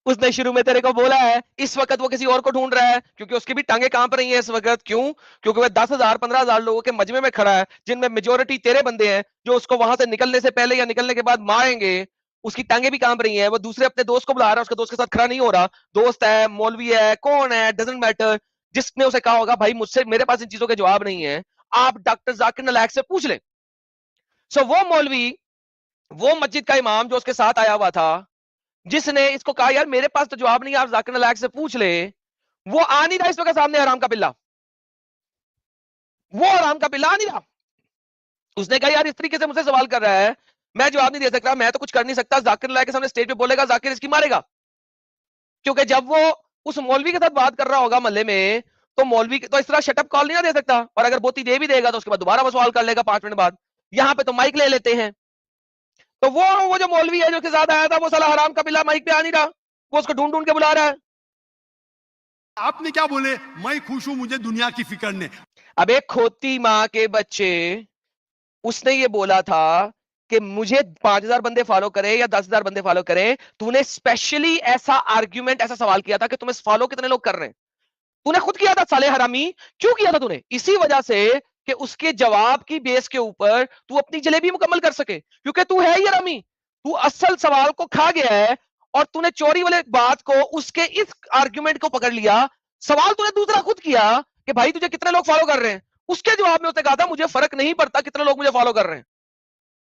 उसने शुरू में तेरे को बोला है, इस वक्त वो किसी और को ढूंढ रहा है क्योंकि उसकी भी टांगे कांप रही हैं इस वक्त। क्यों? क्योंकि वह 10,000 15,000 लोगों के मजमे में खड़ा है, जिनमें मेजोरिटी तेरे बंदे हैं जो उसको वहां से निकलने से पहले या निकलने के बाद मारेंगे। उसकी टांगे भी कांप रही हैं, वो दूसरे अपने दोस्त को बुला रहा है, उसके दोस्त के साथ खड़ा नहीं हो रहा। दोस्त है, मौलवी है, कौन है, डजंट मैटर, जिसने उसे कहा होगा भाई मुझसे, मेरे पास इन चीजों के जवाब नहीं है, आप डॉक्टर जाकिर नालायक से पूछ ले। सो वो मौलवी, वो मस्जिद का इमाम जो उसके साथ आया हुआ था, जिसने इसको कहा यार मेरे पास तो जवाब नहीं है, आप जाकिर नालायक से पूछ ले, वो आ नहीं रहा इस वक्त सामने, हराम का पिल्ला, वो हराम का पिल्ला आ नहीं रहा। उसने कहा यार इस तरीके से मुझसे सवाल कर रहा है, मैं जवाब नहीं दे सकता, मैं तो कुछ कर नहीं सकता। जाकिर नालायक के सामने स्टेज पे बोलेगा, जाकिर इसकी मारेगा। क्योंकि जब वो उस मौलवी के साथ बात कर रहा होगा मोहल्ले में, तो मौलवी तो इस तरह शटअप कॉल नहीं ना दे सकता, और अगर बोती दे भी देगा तो उसके बाद दोबारा वो सवाल कर लेगा 5 मिनट बाद। यहां पे तो माइक ले लेते हैं। तो वो जो मौलवी है जो उसके साथ आया था, वो साला हराम का पिल्ला माइक पे आ नहीं रहा, वो उसको ढूंढ ढूंढ के बुला रहा है। आपने क्या बोले, मैं खुश हूं, मुझे दुनिया की फिक्र नहीं। अब एक खोती माँ के बच्चे, उसने ये बोला था कि मुझे 5,000 बंदे फॉलो करें या 10,000 बंदे फॉलो करें, तूने स्पेशली ऐसा आर्ग्यूमेंट, ऐसा सवाल किया था कि तुम्हें फॉलो कितने लोग कर रहे हैं, तूने खुद किया था साले हरामी। क्यों किया था तूने? इसी वजह से कि उसके जवाब की बेस के ऊपर तू अपनी जलेबी मुकम्मल कर सके, क्योंकि तू है ही हरामी, तू असल सवाल को खा गया है और तूने चोरी वाले बात को, उसके इस आर्ग्यूमेंट को पकड़ लिया। सवाल तूने दूसरा खुद किया कि भाई तुझे कितने लोग फॉलो कर रहे हैं, उसके जवाब में उसने कहा था मुझे फर्क नहीं पड़ता कितने लोग मुझे फॉलो कर रहे हैं।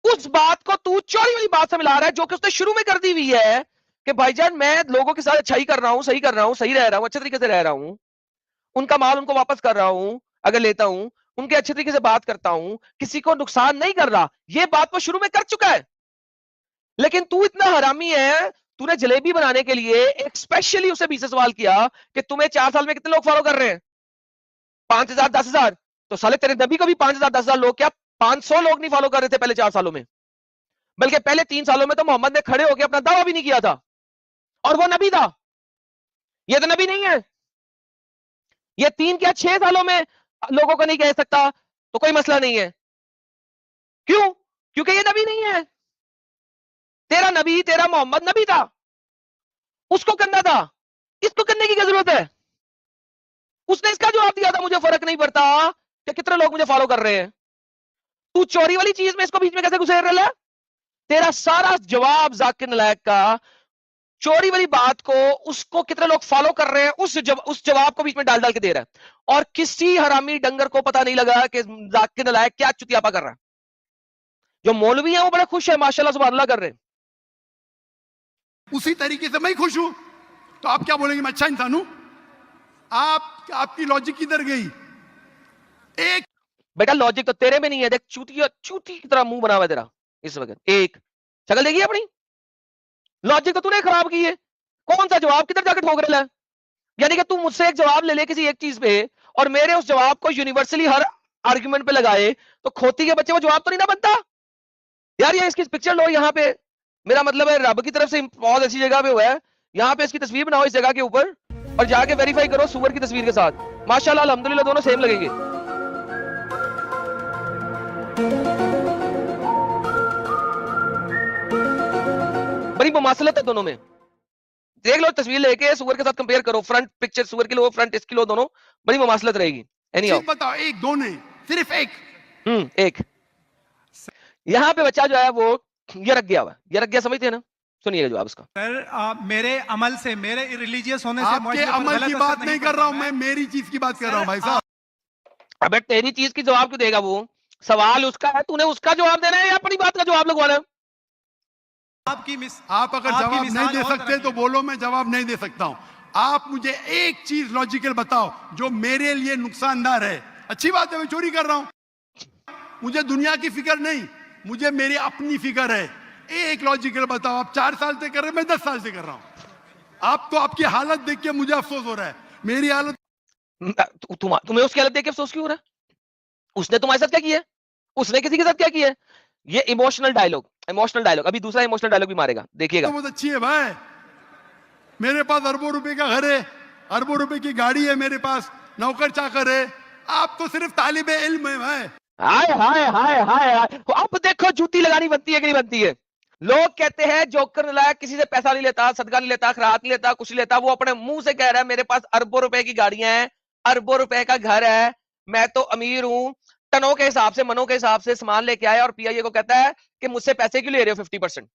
उस बात को तू चोरी वाली बात से मिला रहा है जो कि उसने शुरू में कर दी हुई है कि भाईजान मैं लोगों के साथ अच्छाई कर रहा हूं, सही कर रहा हूं, सही रह रहा हूं, अच्छे तरीके से रह रहा हूं, उनका माल उनको वापस कर रहा हूं, अगर लेता हूं, उनके अच्छे तरीके से बात करता हूं, किसी को नुकसान नहीं कर रहा। ये बात वो शुरू में कर चुका है। लेकिन तू इतना हरामी है, तूने जलेबी बनाने के लिए एक स्पेशली उसे 20 सवाल किया कि तुम्हें 4 साल में कितने लोग फॉलो कर रहे हैं, 5,000 10,000। तो साले तेरे नबी को भी 5,000 10,000 लोग, क्या 500 लोग नहीं फॉलो कर रहे थे पहले 4 सालों में, बल्कि पहले 3 सालों में तो मोहम्मद ने खड़े होकर अपना दावा भी नहीं किया था, और वो नबी था। ये तो नबी नहीं है। ये 3 क्या 6 सालों में लोगों को नहीं कह सकता तो कोई मसला नहीं है। क्यों? क्योंकि ये नबी नहीं है। तेरा नबी, तेरा मोहम्मद नबी था, उसको करना था, इसको करने की क्या जरूरत है? उसने इसका जवाब दिया था मुझे फर्क नहीं पड़ता कि कितने लोग मुझे फॉलो कर रहे हैं। तू चोरी वाली चीज में इसको बीच में कैसे घुसेड़ रहा है? तेरा सारा जवाब जाकिर नालायक का चोरी वाली बात को, उसको कितने लोग फॉलो कर रहे हैं, उस जवाब को बीच में डाल डाल के दे रहा है। और किसी हरामी डंगर को पता नहीं लगा कि जाकिर नालायक क्या चुतियापा कर रहा है। जो मौलवी है वो बड़े खुश है, माशाल्लाह सुभान अल्लाह कर रहे हैं। उसी तरीके से मैं खुश हूं, तो आप क्या बोलेंगे मैं अच्छा इंसान हूं? आपकी लॉजिक किधर गई? एक बेटा लॉजिक तो तेरे में नहीं है। देख चूती की तरह मुंह बना हुआ है तेरा इस वक्त, एक शक्ल देखी अपनी, लॉजिक तो तूने खराब की है। कौन सा जवाब किधर जाकर ठोक रहा है? यानी कि तू मुझसे एक जवाब ले ले किसी एक चीज पे और मेरे उस जवाब को यूनिवर्सली हर आर्गुमेंट पे लगाए, तो खोती के बच्चे वो जवाब तो नहीं ना बनता यार। ये इसकी पिक्चर लो यहाँ पे, मेरा मतलब है रब की तरफ से बहुत अच्छी जगह पे हुआ है, यहाँ पे इसकी तस्वीर बनाओ इस जगह के ऊपर और जाके वेरीफाई करो सुअर की तस्वीर के साथ। माशाल्लाह अल्हम्दुलिल्लाह दोनों सेम लगेंगे। बड़ी मुमासलत है दोनों में। देख लो तस्वीर लेके सुअर के साथ कंपेयर करो, फ्रंट पिक्चर सुअर की लो, फ्रंट इसकी लो, दोनों बड़ी मुमासलत रहेगी। चीज बताओ, एक दो नहीं, सिर्फ एक। एक यहाँ पे बच्चा जो है वो ये रख गया हुआ, ये रख गया, समझते हैं ना? सुनिएगा जवाब उसका। सर मेरे अमल से, मेरे रिलीजियस होने से, आपके अमल की बात नहीं कर रहा हूं मैं, मेरी चीज की बात कर रहा हूं भाई साहब। अबे तेरी चीज की जवाब क्यों देगा वो? सवाल उसका है, तूने उसका जवाब देना है या अपनी बात का जवाब लगवाना है? आप अगर जवाब नहीं दे सकते तो बोलो, मैं जवाब नहीं दे सकता हूं। आप मुझे एक चीज लॉजिकल बताओ जो मेरे लिए नुकसानदार है। अच्छी बात है मैं चोरी कर रहा हूं, मुझे दुनिया की फिक्र नहीं, मुझे मेरी अपनी फिक्र है। एक लॉजिकल बताओ, आप 4 साल से कर रहे हैं, मैं 10 साल से कर रहा हूं। आप तो आपकी हालत देख के मुझे अफसोस हो रहा है, मेरी हालत। तुम्हें उसकी हालत देख के अफसोस क्यों हो रहा है? उसने तुम्हारे साथ क्या किया? उसने किसी के साथ क्या किया? ये इमोशनल डायलॉग, इमोशनल डायलॉग, अभी दूसरा इमोशनल डायलॉग भी मारेगा, देखिएगा। तो बहुत अच्छी है भाई, मेरे पास अरबों रुपए का घर है, अरबों रुपए की गाड़ी है मेरे पास, नौकर चाकर है। आप तो सिर्फ तालिबे इल्म है भाई। हाय हाय हाय हाय हाय, अब देखो जूती लगानी बनती है कि नहीं बनती है। लोग कहते हैं जोकर नालायक किसी से पैसा नहीं लेता, सदका नहीं लेता, खैरात नहीं लेता, कुछ नहीं लेता। वो अपने मुंह से कह रहा है मेरे पास अरबों रुपए की गाड़ियां हैं, अरबों रुपए का घर है, मैं तो अमीर हूं। टनों के हिसाब से, मनों के हिसाब से सामान लेके आया और पीआईए को कहता है कि मुझसे पैसे क्यों ले रहे हो 50%।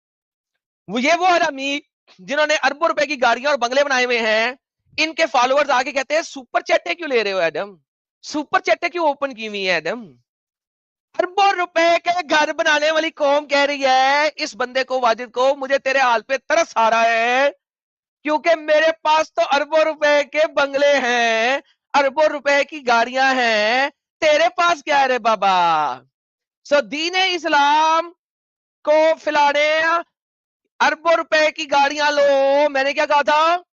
वो हरामी जिन्होंने अरबों रुपए की गाड़ियां और बंगले बनाए हुए हैं, इनके फॉलोअर्स आके कहते हैं सुपर चैटे क्यों ले रहे हो एडम, सुपर चैटे क्यों ओपन की हुई है एडम। अरबों रुपए के घर बनाने वाली कौम कह रही है इस बंदे को, वाजिद को, मुझे तेरे हाल पे तरस आ रहा है क्योंकि मेरे पास तो अरबों रुपए के बंगले हैं, अरबों रुपए की गाड़ियां हैं, तेरे पास क्या है रे बाबा। सो दीने इस्लाम को फैलाने अरबों रुपए की गाड़ियां लो। मैंने क्या कहा था,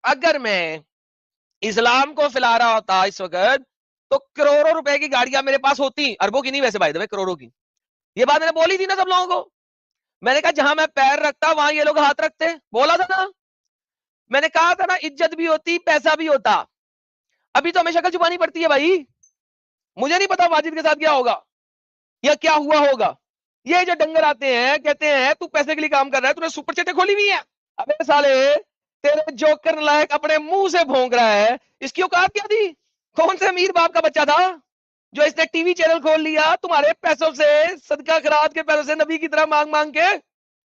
अगर मैं इस्लाम को फैला रहा होता इस वक्त तो करोड़ों रुपए की गाड़ियां मेरे पास होती, अरबों की नहीं वैसे भाई दे, करोड़ों की। ये बात मैंने बोली थी ना सब लोगों को। मैंने कहा जहां मैं पैर रखता वहां ये लोग हाथ रखते, बोला था ना। मैंने कहा था ना इज्जत भी होती, पैसा भी होता। अभी तो हमें शक्ल छुपानी पड़ती है भाई। मुझे नहीं पता वाजिद के साथ क्या होगा या क्या हुआ होगा। ये जो डंगर आते हैं कहते हैं तू पैसे के लिए काम कर रहा है, तूने सुपर चैटें खोली हुई है। अबे साले तेरे जोकर नालायक अपने मुंह से भौंक रहा है, इसकी औकात क्या थी। कौन से अमीर बाप का बच्चा था जो इसने टीवी चैनल खोल लिया तुम्हारे पैसों से, सदका खैरात के पैसों से, नबी की तरह मांग मांग के।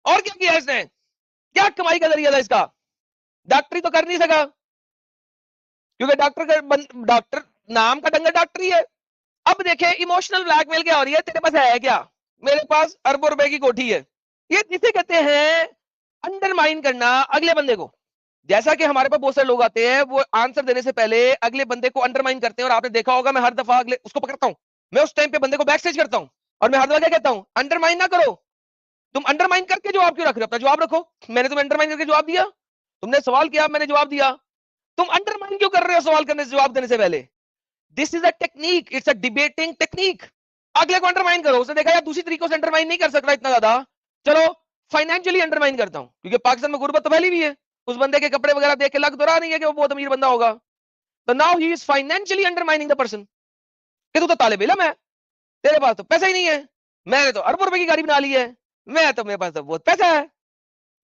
और क्या किया इसने, क्या कमाई का जरिया था इसका। डॉक्टरी तो कर नहीं सका क्योंकि डॉक्टर नाम का डंगर डॉक्टरी है। अब देखे इमोशनल ब्लैकमेल क्या हो रही है, तेरे पास है क्या, मेरे पास अरबों रुपए की कोठी है। ये जिसे कहते हैं अंडरमाइन करना अगले बंदे को। जैसा कि हमारे पास बहुत सारे लोग आते हैं वो आंसर देने से पहले अगले बंदे को अंडरमाइन करते हैं। और आपने देखा होगा मैं हर दफा अगले उसको पकड़ता हूं, मैं उस टाइम पे बंदे को बैक स्टेज करता हूं और मैं हर दफा क्या कहता हूं, अंडरमाइन ना करो। तुम अंडरमाइन करके जवाब क्यों रख रहे हो, अपना जवाब रखो। मैंने तुम्हें अंडरमाइन करके जवाब दिया, तुमने सवाल किया मैंने जवाब दिया, तुम अंडरमाइन क्यों कर रहे हो सवाल करने से, जवाब देने से पहले। This is a technique, it's a debating technique. अगले को अंडरमाइन करो, उसने देखा यार दूसरी तरीकों से अंडरमाइन नहीं कर सकता इतना ज्यादा, चलो फाइनेंशियली अंडरमाइन करता हूं। क्योंकि पाकिस्तान में गुर्बत तो फैली हुई है, उस बंदे के कपड़े वगैरह देख के लग तो रहा नहीं है कि वो बहुत अमीर बंदा होगा। तो now he is financially undermining the person कि तू तो तालिब इल्म है, तेरे पास तो पैसा ही नहीं है, मैंने तो अरबों रुपए की गाड़ी बना ली है, मैं तो, मेरे पास तो बहुत पैसा है।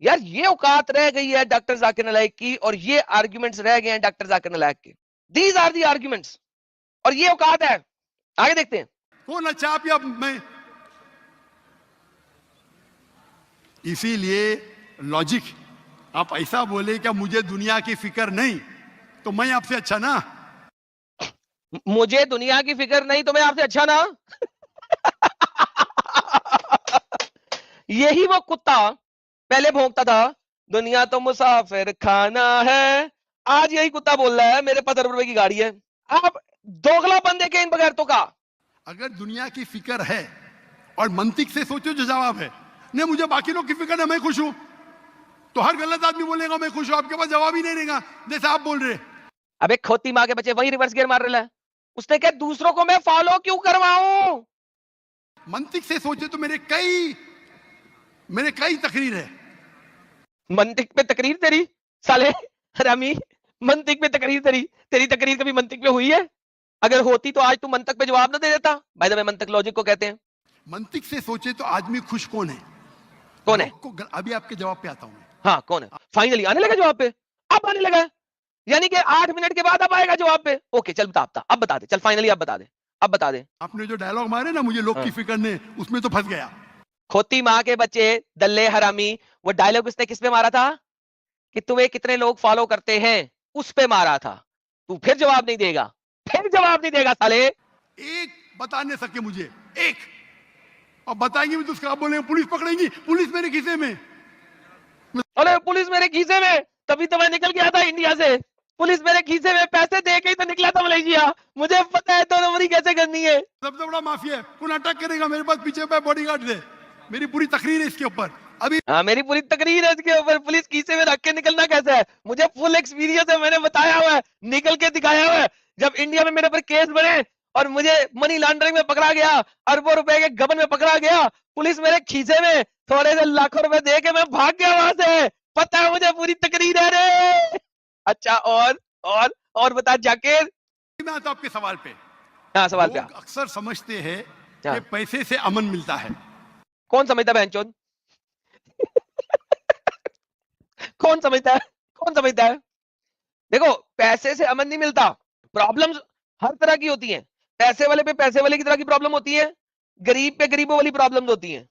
यार ये औकात रह गई है डॉक्टर जाकिर नालायक की, और ये आर्ग्यूमेंट्स रह गए हैं डॉक्टर जाकिर नालायक के। दीज आर दी आर्ग्यूमेंट्स, और ये औकात है। आगे देखते हैं। कौन अच्छा आप या मैं। इसीलिए लॉजिक, आप ऐसा बोले क्या मुझे दुनिया की फिक्र नहीं, तो मैं आपसे अच्छा ना। मुझे दुनिया की फिक्र नहीं तो मैं आपसे अच्छा ना। यही वो कुत्ता पहले भौंकता था दुनिया तो मुसाफिर खाना है, आज यही कुत्ता बोल रहा है मेरे पास अरब रुपए की गाड़ी है। आप दोगला बंदे के इन बगैर तो का। अगर दुनिया की फिक्र है और मंतिक से सोचो जो जवाब है, नहीं मुझे बाकी लोग की फिक्र है मैं खुश हूं, तो हर गलत आदमी बोलेगा मैं खुश हूं, आपके पास जवाब ही नहीं रहेगा जैसे आप बोल रहे। अबे खोती माँ के बच्चे वही रिवर्स गियर मार रहे हैं। उसने कहा दूसरों को मैं फॉलो क्यों करवाऊं। मंतिक से सोचे तो मेरे कई तकरीर है। मंतिक पे तकरीर तेरी, साले हरामी, मंतिक पे तकरीर तेरी तकरीर कभी मंतिक पे हुई है। अगर होती तो आज तू मंतक पे जवाब ना दे देता। भाई साहब मंतक लॉजिक को कहते हैं। मंतिक से सोचे तो आदमी खुश कौन है, कौन है, अभी आपके जवाब पे आता हूं। हाँ कौन है, फाइनली आने लगा जवाब पे, अब आने लगा, यानी कि 8 मिनट के बाद अब आएगा जवाब पे। ओके चल बता, अब बता दे, चल फाइनली अब बता दे। आपने जो डायलॉग मारे ना मुझे लोग की फिक्र ने, उसमें तो फंस गया। खोती माँ के बच्चे, दल्ले हरामी, वो डायलॉग उसने किस पे मारा था कि तुम्हें कितने लोग फॉलो करते हैं, उस पे मारा था। तू फिर जवाब नहीं देगा साले। एक बता नहीं सके मुझे, एक, अब बताएंगे भी तो उसका बोलेंगे पुलिस पकड़ेगी, पुलिस मेरे खीसे में। अरे पुलिस मेरे खीसे में, तभी तो मैं निकल गया था इंडिया से। पुलिस मेरे खीसे में पैसे दे के ही तो निकला था मलेशिया। मुझे पता है 2 नंबरी कैसे करनी है। सबसे बड़ा माफिया है, कौन अटैक करेगा, मेरे पास पीछे पे बॉडीगार्ड है। मेरी पूरी तकरीर है इसके ऊपर। अभी हाँ मेरी पूरी तकरीर है इसके ऊपर, पुलिस खीसे में रख के निकलना कैसे है। मुझे फुल एक्सपीरियंस है, मैंने बताया हुआ है, निकल के दिखाया हुआ है। जब इंडिया में मेरे पर केस बने और मुझे मनी लॉन्ड्रिंग में पकड़ा गया, अरबों रुपए के गबन में पकड़ा गया, पुलिस मेरे खीसे में थोड़े से लाखों रुपए दे के मैं भाग गया वहां से। पता है मुझे पूरी तकरीर है रे। अच्छा और बता जाकिर। मैं आता आपके सवाल पे। हाँ सवाल पे। लोग अक्सर समझते हैं कि पैसे से अमन मिलता है। कौन समझता बहनचोद। कौन समझता है? कौन समझता है? देखो, पैसे से अमन नहीं मिलता, प्रॉब्लम्स हर तरह की होती हैं। पैसे वाले पे पैसे वाले की तरह की प्रॉब्लम होती है, गरीब पे गरीबों वाली प्रॉब्लम्स होती हैं।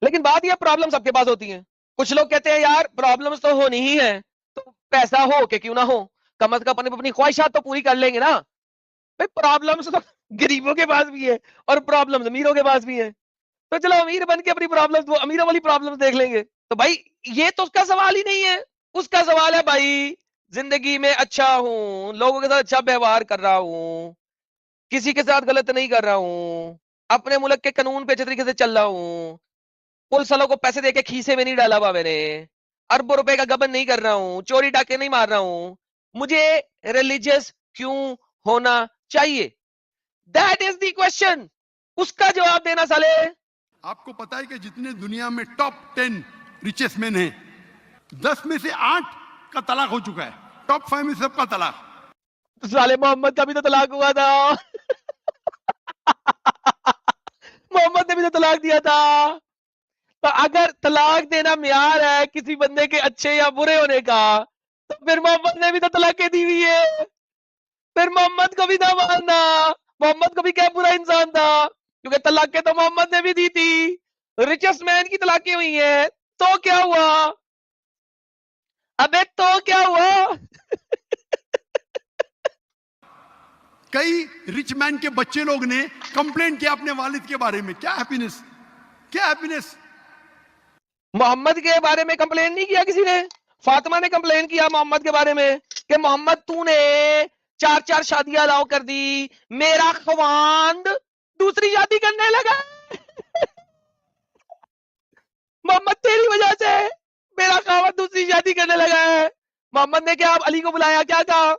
लेकिन बात यह प्रॉब्लम सबके पास होती है। कुछ लोग कहते हैं यार प्रॉब्लम्स तो होनी ही है, तो पैसा हो के क्यों ना हो, कम से कम अपनी ख्वाहिशात तो पूरी कर लेंगे ना भाई। प्रॉब्लम्स तो गरीबों के पास भी है और प्रॉब्लम्स अमीरों के पास भी है, तो चलो अमीर बन के अपनी प्रॉब्लम्स, वो अमीरों वाली प्रॉब्लम्स देख लेंगे। तो भाई ये तो उसका सवाल ही नहीं है। उसका सवाल है भाई जिंदगी में अच्छा हूं, लोगों के साथ अच्छा व्यवहार कर रहा हूं, किसी के साथ गलत नहीं कर रहा हूं, अपने मुल्क के कानून पे अच्छे तरीके से चल रहा हूं, पुलिस वालों को पैसे देके खीसे में नहीं डाला हुआ मैंने, अरबों रुपए का गबन नहीं कर रहा हूं, चोरी डाके नहीं मार रहा हूं, मुझे रिलीजियस क्यों होना चाहिए? That is the question. उसका जवाब देना साले। आपको पता है कि जितने दुनिया में टॉप 10 रिचेस्ट मैन हैं, 10 में से 8 का तलाक हो चुका है। टॉप 5 में सबका तलाक। साले मोहम्मद का भी तो तलाक हुआ था। मोहम्मद ने भी तो तलाक दिया था। तो अगर तलाक देना म्यार है किसी बंदे के अच्छे या बुरे होने का, तो फिर मोहम्मद ने भी तो तलाक दी हुई है। फिर मोहम्मद को भी ना मानना, मोहम्मद को भी क्या बुरा इंसान था, क्योंकि तलाकें तो मोहम्मद ने भी दी थी। रिचेस्ट मैन की तलाकें हुई हैं, तो क्या हुआ? अबे तो क्या हुआ? कई रिच मैन के बच्चे लोग ने कंप्लेंट किया अपने वालिद के बारे में। क्या हैप्पीनेस, क्या हैप्पीनेस। मोहम्मद के बारे में कंप्लेन नहीं किया किसी ने। फातिमा ने कंप्लेन किया मोहम्मद के बारे में कि मोहम्मद तूने 4-4 शादियां अलाउ कर दी, मेरा ख्वांद दूसरी शादी करने लगा। मोहम्मद तेरी वजह से मेरा ख्वांद दूसरी शादी करने लगा है। मोहम्मद ने क्या अली को बुलाया, क्या कहा?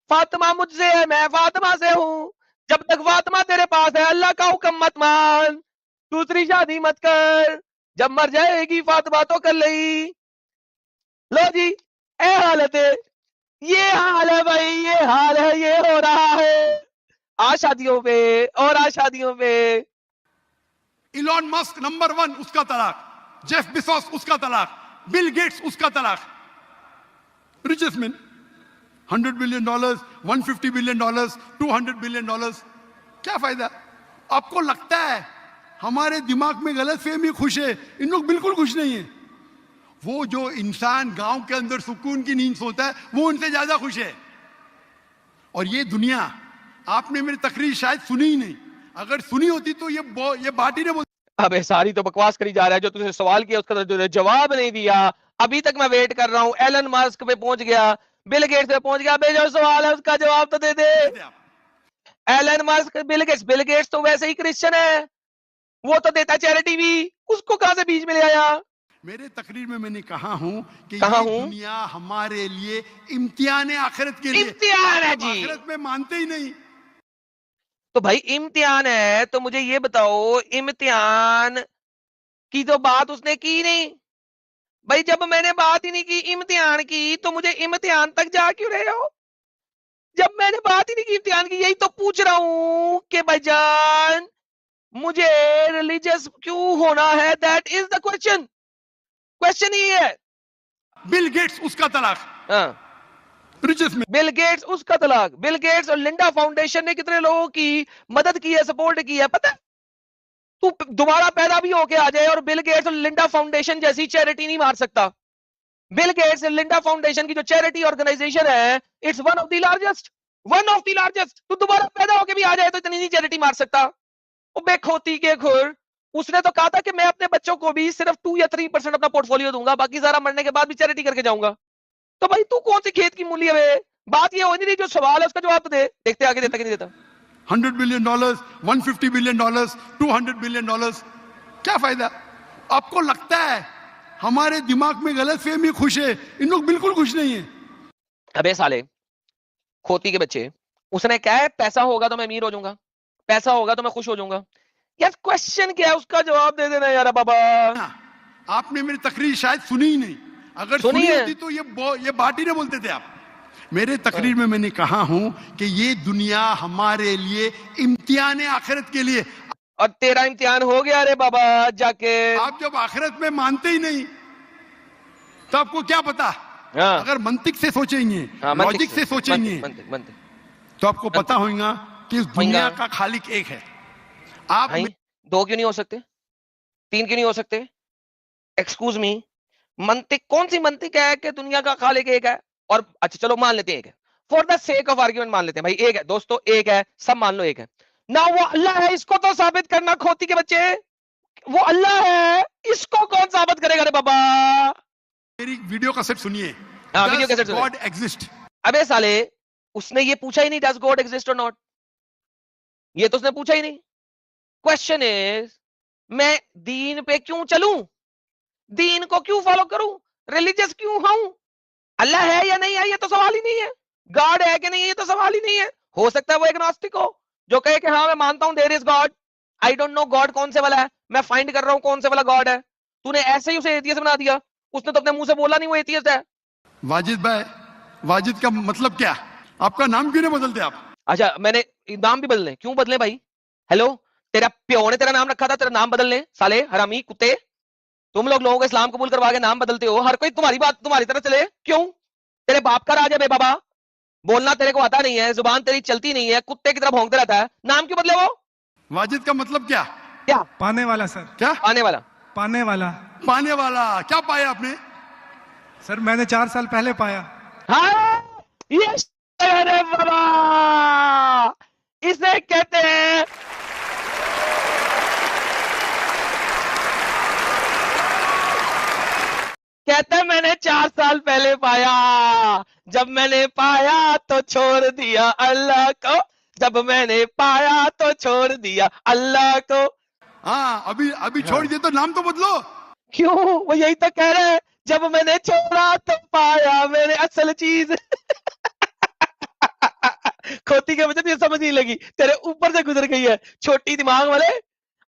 फातिमा मुझसे है, मैं फातिमा से हूं। जब तक फातिमा तेरे पास है अल्लाह का हुक्म मत मान, दूसरी शादी मत कर, जब मर जाएगी फातिमा तो कर ली। लो जी, ए हालत है, ये हाल है भाई, ये हाल है, ये हो रहा है आज शादियों पे और आज शादियों पे। इलॉन मस्क नंबर 1 उसका तलाक, जेफ बेजोस उसका तलाक, बिल गेट्स उसका तलाक। Richest man, $100 billion, $150 billion, $200 billion. क्या फायदा? आपको लगता है हमारे दिमाग में गलत फहमी खुश है, इन लोग बिल्कुल खुश नहीं है। वो जो इंसान गांव के अंदर सुकून की नींद सोता है वो उनसे ज्यादा खुश है। और ये दुनिया, आपने मेरी तकरीर शायद सुनी ही नहीं, अगर सुनी होती तो ये बात ही नहीं बोलती। अबे सारी तो बकवास करी जा रहा है। जो तुझे सवाल किया उसका तो जवाब नहीं दिया। अभी तक मैं वेट कर रहा हूं। एलन मस्क पे पहुंच गया, बिल गेट्स पे पहुंच गया। अबे जो सवाल है उसका जवाब तो दे दे। एलन मस्क, बिल गेट्स तो वैसे ही क्रिश्चियन है, वो तो देता चैरिटी भी, उसको कहां से बीच में ले आया? मेरे तकरीर में मैंने कहा हूं कि कहा ये हूं? दुनिया हमारे लिए इम्तिहान है आखिरत के लिए। इम्तिहान है आप जी। आखिरत में मानते ही नहीं। तो भाई इम्तिहान है तो मुझे ये बताओ, इम्तिहान की तो बात उसने की नहीं भाई। जब मैंने बात ही नहीं की इम्तिहान की, तो मुझे इम्तिहान तक जा क्यों रहे हो? जब मैंने बात ही नहीं की इम्तिहान की, यही तो पूछ रहा हूं कि भाईजान मुझे रिलीजियस क्यों होना है? That is the question. Question ही है। बिल गेट्स उसका तलाक, हाँ, रिचेस्ट मैन। बिल गेट्स उसका तलाक। बिल गेट्स और लिंडा फाउंडेशन ने कितने लोगों की मदद की है, सपोर्ट की है, पता है? तू दोबारा पैदा भी होके आ जाए और बिल गेट्स और लिंडा फाउंडेशन जैसी चैरिटी नहीं मार सकता। बिल गेट्स और लिंडा फाउंडेशन की जो चैरिटी ऑर्गेनाइजेशन है, it's one of the largest, one of the largest. तू दोबारा पैदा होके भी आ जाए तो इतनी नहीं चैरिटी मार सकता। वो बेखोती के खुर, उसने तो कहा था कि मैं अपने बच्चों को भी सिर्फ 2 या 3% अपना पोर्टफोलियो दूंगा, बाकी सारा मरने के बाद भी चैरिटी करके जाऊंगा। तो भाई तू कौन सी खेत की मूली है बे? बात ये हो नहीं रही, जो सवाल है उसका जवाब तो दे। देखते आगे देता कि नहीं देता। $100 बिलियन, $150 बिलियन, $200 बिलियन। क्या फायदा? आपको लगता है हमारे दिमाग में गलत फहमी खुश है, इन लोग बिल्कुल खुश नहीं है। अबे साले खोती के बच्चे, उसने क्या है, पैसा होगा तो मैं अमीर हो जाऊंगा, पैसा होगा तो मैं खुश हो जाऊंगा। यार क्वेश्चन क्या है उसका जवाब दे देना यार बाबा। आपने मेरी तकरीर शायद सुनी ही नहीं, अगर सुनी होती तो ये बात ही नहीं बोलते थे आप। मेरे तकरीर में मैंने कहा हूं कि ये दुनिया हमारे लिए इम्तिहान है आखिरत के लिए। और तेरा इम्तिहान हो गया रे बाबा जाके। आप जब आखिरत में मानते ही नहीं, तो आपको क्या पता, हाँ अगर मंतिक से सोचेंगे, हाँ, लॉजिक से सोचेंगे, मंतिक तो आपको पता होगा कि इस दुनिया का खालिक एक है। आप भाई 2 क्यों नहीं हो सकते, 3 क्यों नहीं हो सकते? एक्सक्यूज मी, मंतिक कौन सी मंतिक है कि दुनिया का खालिक एक है? और अच्छा चलो मान लेते हैं एक है, for the sake of argument मान लेते हैं भाई एक है दोस्तों, एक है, सब मान लो एक है ना। वो अल्लाह है, इसको तो साबित करना, खोती के बच्चे, वो अल्लाह है, इसको कौन साबित करेगा रे बाबा? मेरी वीडियो कैसेट सुनिए। हाँ वीडियो कैसेट सुनिए। God exist? अबे साले, उसने ये पूछा ही नहीं डज गॉड एग्जिस्ट और नॉट, ये तो उसने पूछा ही नहीं। क्वेश्चन इज, मैं दीन पे क्यों चलूं, दीन को क्यों फॉलो करूं, रिलीजियस क्यों हूं? अल्लाह है या नहीं है ये तो सवाल ही नहीं है, गॉड है कि नहीं है ये तो सवाल ही नहीं है। हो सकता है वो एग्नोस्टिक हो, जो कहे कि हाँ मैं मानता हूं there is God, I don't know God कौन से वाला है, मैं फाइंड कर रहा हूं कौन से वाला गॉड है। तूने ऐसे ही उसे एथियस्ट बना दिया, उसने तो अपने मुंह से बोला नहीं वो एथियस्ट है। वाजिद भाई, वाजिद का मतलब क्या? आपका नाम क्यों नहीं बदलते आप? अच्छा मैंने नाम भी बदले, क्यों बदले भाई? हेलो, तेरा प्यो ने तेरा नाम रखा था, तेरा नाम बदल ले साले हरामी कुत्ते। तुम लोग लोगों को इस्लाम कबूल करवा के नाम बदलते हो, हर कोई तुम्हारी बात तुम्हारी तरह चले, क्यों? तेरे बाप का राज है बे बाबा, बोलना तेरे को आता नहीं है, जुबान तेरी चलती नहीं है, कुत्ते की तरह भौंकते रहता है, नाम क्यों बदले वो? वाजिद का मतलब क्या? क्या पाने वाला सर, क्या आने वाला? पाने वाला। पाने वाला? क्या पाया आपने? सर मैंने 4 साल पहले पाया। हाँ ये अरे बाबा, इसे कहते हैं कहते हैं मैंने 4 साल पहले पाया, जब मैंने पाया तो छोड़ दिया अल्लाह को, जब मैंने पाया तो छोड़ दिया अल्लाह को। हाँ, अभी छोड़ दिए तो नाम तो बदलो। क्यों? वो यही तो कह रहे हैं, जब मैंने छोड़ा तो पाया मैंने असल चीज। खोती के वजह से समझ नहीं लगी, तेरे ऊपर से गुजर गई है, छोटी दिमाग वाले।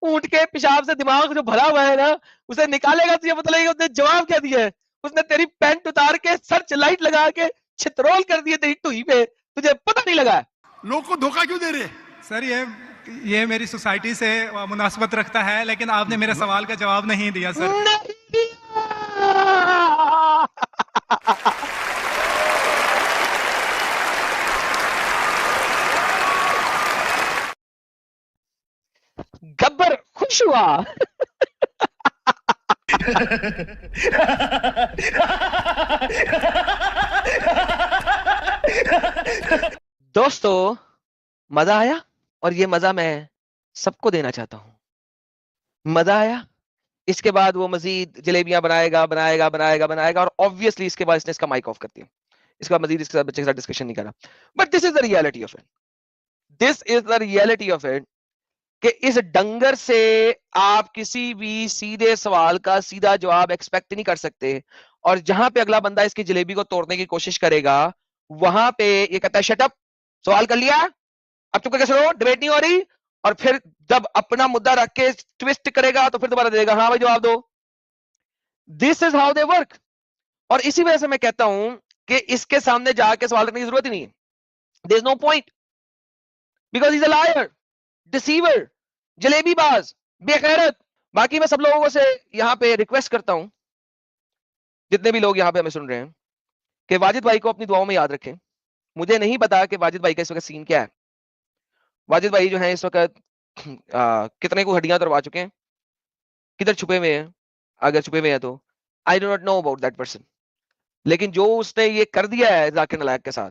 ऊंट के पेशाब से दिमाग जो भरा हुआ है ना, उसे निकालेगा तो ये पता लगेगा उसने जवाब क्या दिया है। उसने तेरी पैंट उतार के सर्च लाइट लगा के छितरोल कर दिए तेरी टुई पे, तुझे पता नहीं लगा। लोग को धोखा क्यों दे रहे? सर ये मेरी सोसाइटी से मुनासबत रखता है, लेकिन आपने मेरे सवाल का जवाब नहीं दिया सर। नहीं दिया। गब्बर खुश हुआ। दोस्तों मजा आया, और ये मजा मैं सबको देना चाहता हूं। मजा आया, इसके बाद वो मजीद जलेबियां बनाएगा बनाएगा बनाएगा बनाएगा, और ऑब्वियसली इसके बाद इसने इसका माइक ऑफ कर दिया, इसके बाद मजीद इसके साथ बच्चे के साथ डिस्कशन नहीं करा। But this is the reality of it, this is the reality of it, कि इस डंगर से आप किसी भी सीधे सवाल का सीधा जवाब एक्सपेक्ट नहीं कर सकते। और जहां पे अगला बंदा इसकी जलेबी को तोड़ने की कोशिश करेगा, वहां पे ये कहता है शट अप, सवाल कर लिया, अब चुप करके सुनो, डिबेट नहीं हो रही। और फिर जब अपना मुद्दा रख के ट्विस्ट करेगा तो फिर दोबारा देगा, हाँ भाई जवाब दो। This is how they work. और इसी वजह से मैं कहता हूं कि इसके सामने जाके सवाल करने की जरूरत ही नहीं है, there is no point, because he is a liar, deceiver, जलेबीबाज, बेगैरत। बाकी मैं सब लोगों से यहां पे रिक्वेस्ट करता हूं, जितने भी लोग यहां पे हमें सुन रहे हैं, कि वाजिद भाई को अपनी दुआओं में याद रखें। मुझे नहीं पता कि वाजिद भाई का इस वक्त सीन क्या है। वाजिद भाई जो है इस वक्त कितने को हड्डियां तोड़वा चुके हैं, किधर छुपे हुए हैं, अगर छुपे हुए हैं तो I do not know about that person. लेकिन जो उसने ये कर दिया है जाकिर नालायक के साथ,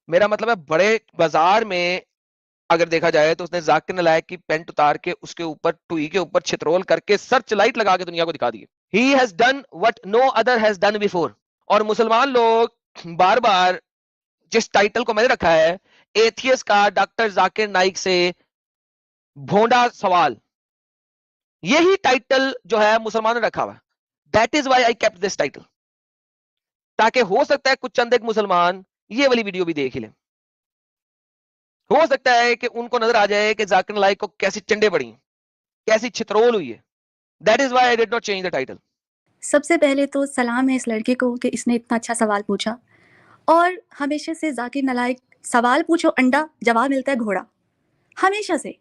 मेरा मतलब है बड़े बाजार में अगर देखा जाए तो उसने जाकिर नालायक की पेंट उतार के उसके ऊपर टुई के ऊपर छितरोल करके सर्च लाइट लगा के दुनिया को दिखा दी। He has done what no other has done before. और मुसलमान लोग बार बार जिस टाइटल को मैंने रखा है, एथियस्ट का डॉक्टर जाकिर नाइक से भोंडा सवाल, यही टाइटल जो है मुसलमानों ने रखा हुआ। That is why I kept this title, ताकि हो सकता है कुछ चंद एक मुसलमान ये वाली वीडियो भी देख ही लें। हो सकता है कि उनको नजर आ जाए कि जाकिर नाइक को कैसी चंडे पड़ी, कैसी छितरोल हुई है। That is why I did not change the title. सबसे पहले तो सलाम है इस लड़के को कि इसने इतना अच्छा सवाल पूछा। और हमेशा से जाकिर नालायक सवाल पूछो अंडा, जवाब मिलता है घोड़ा। हमेशा से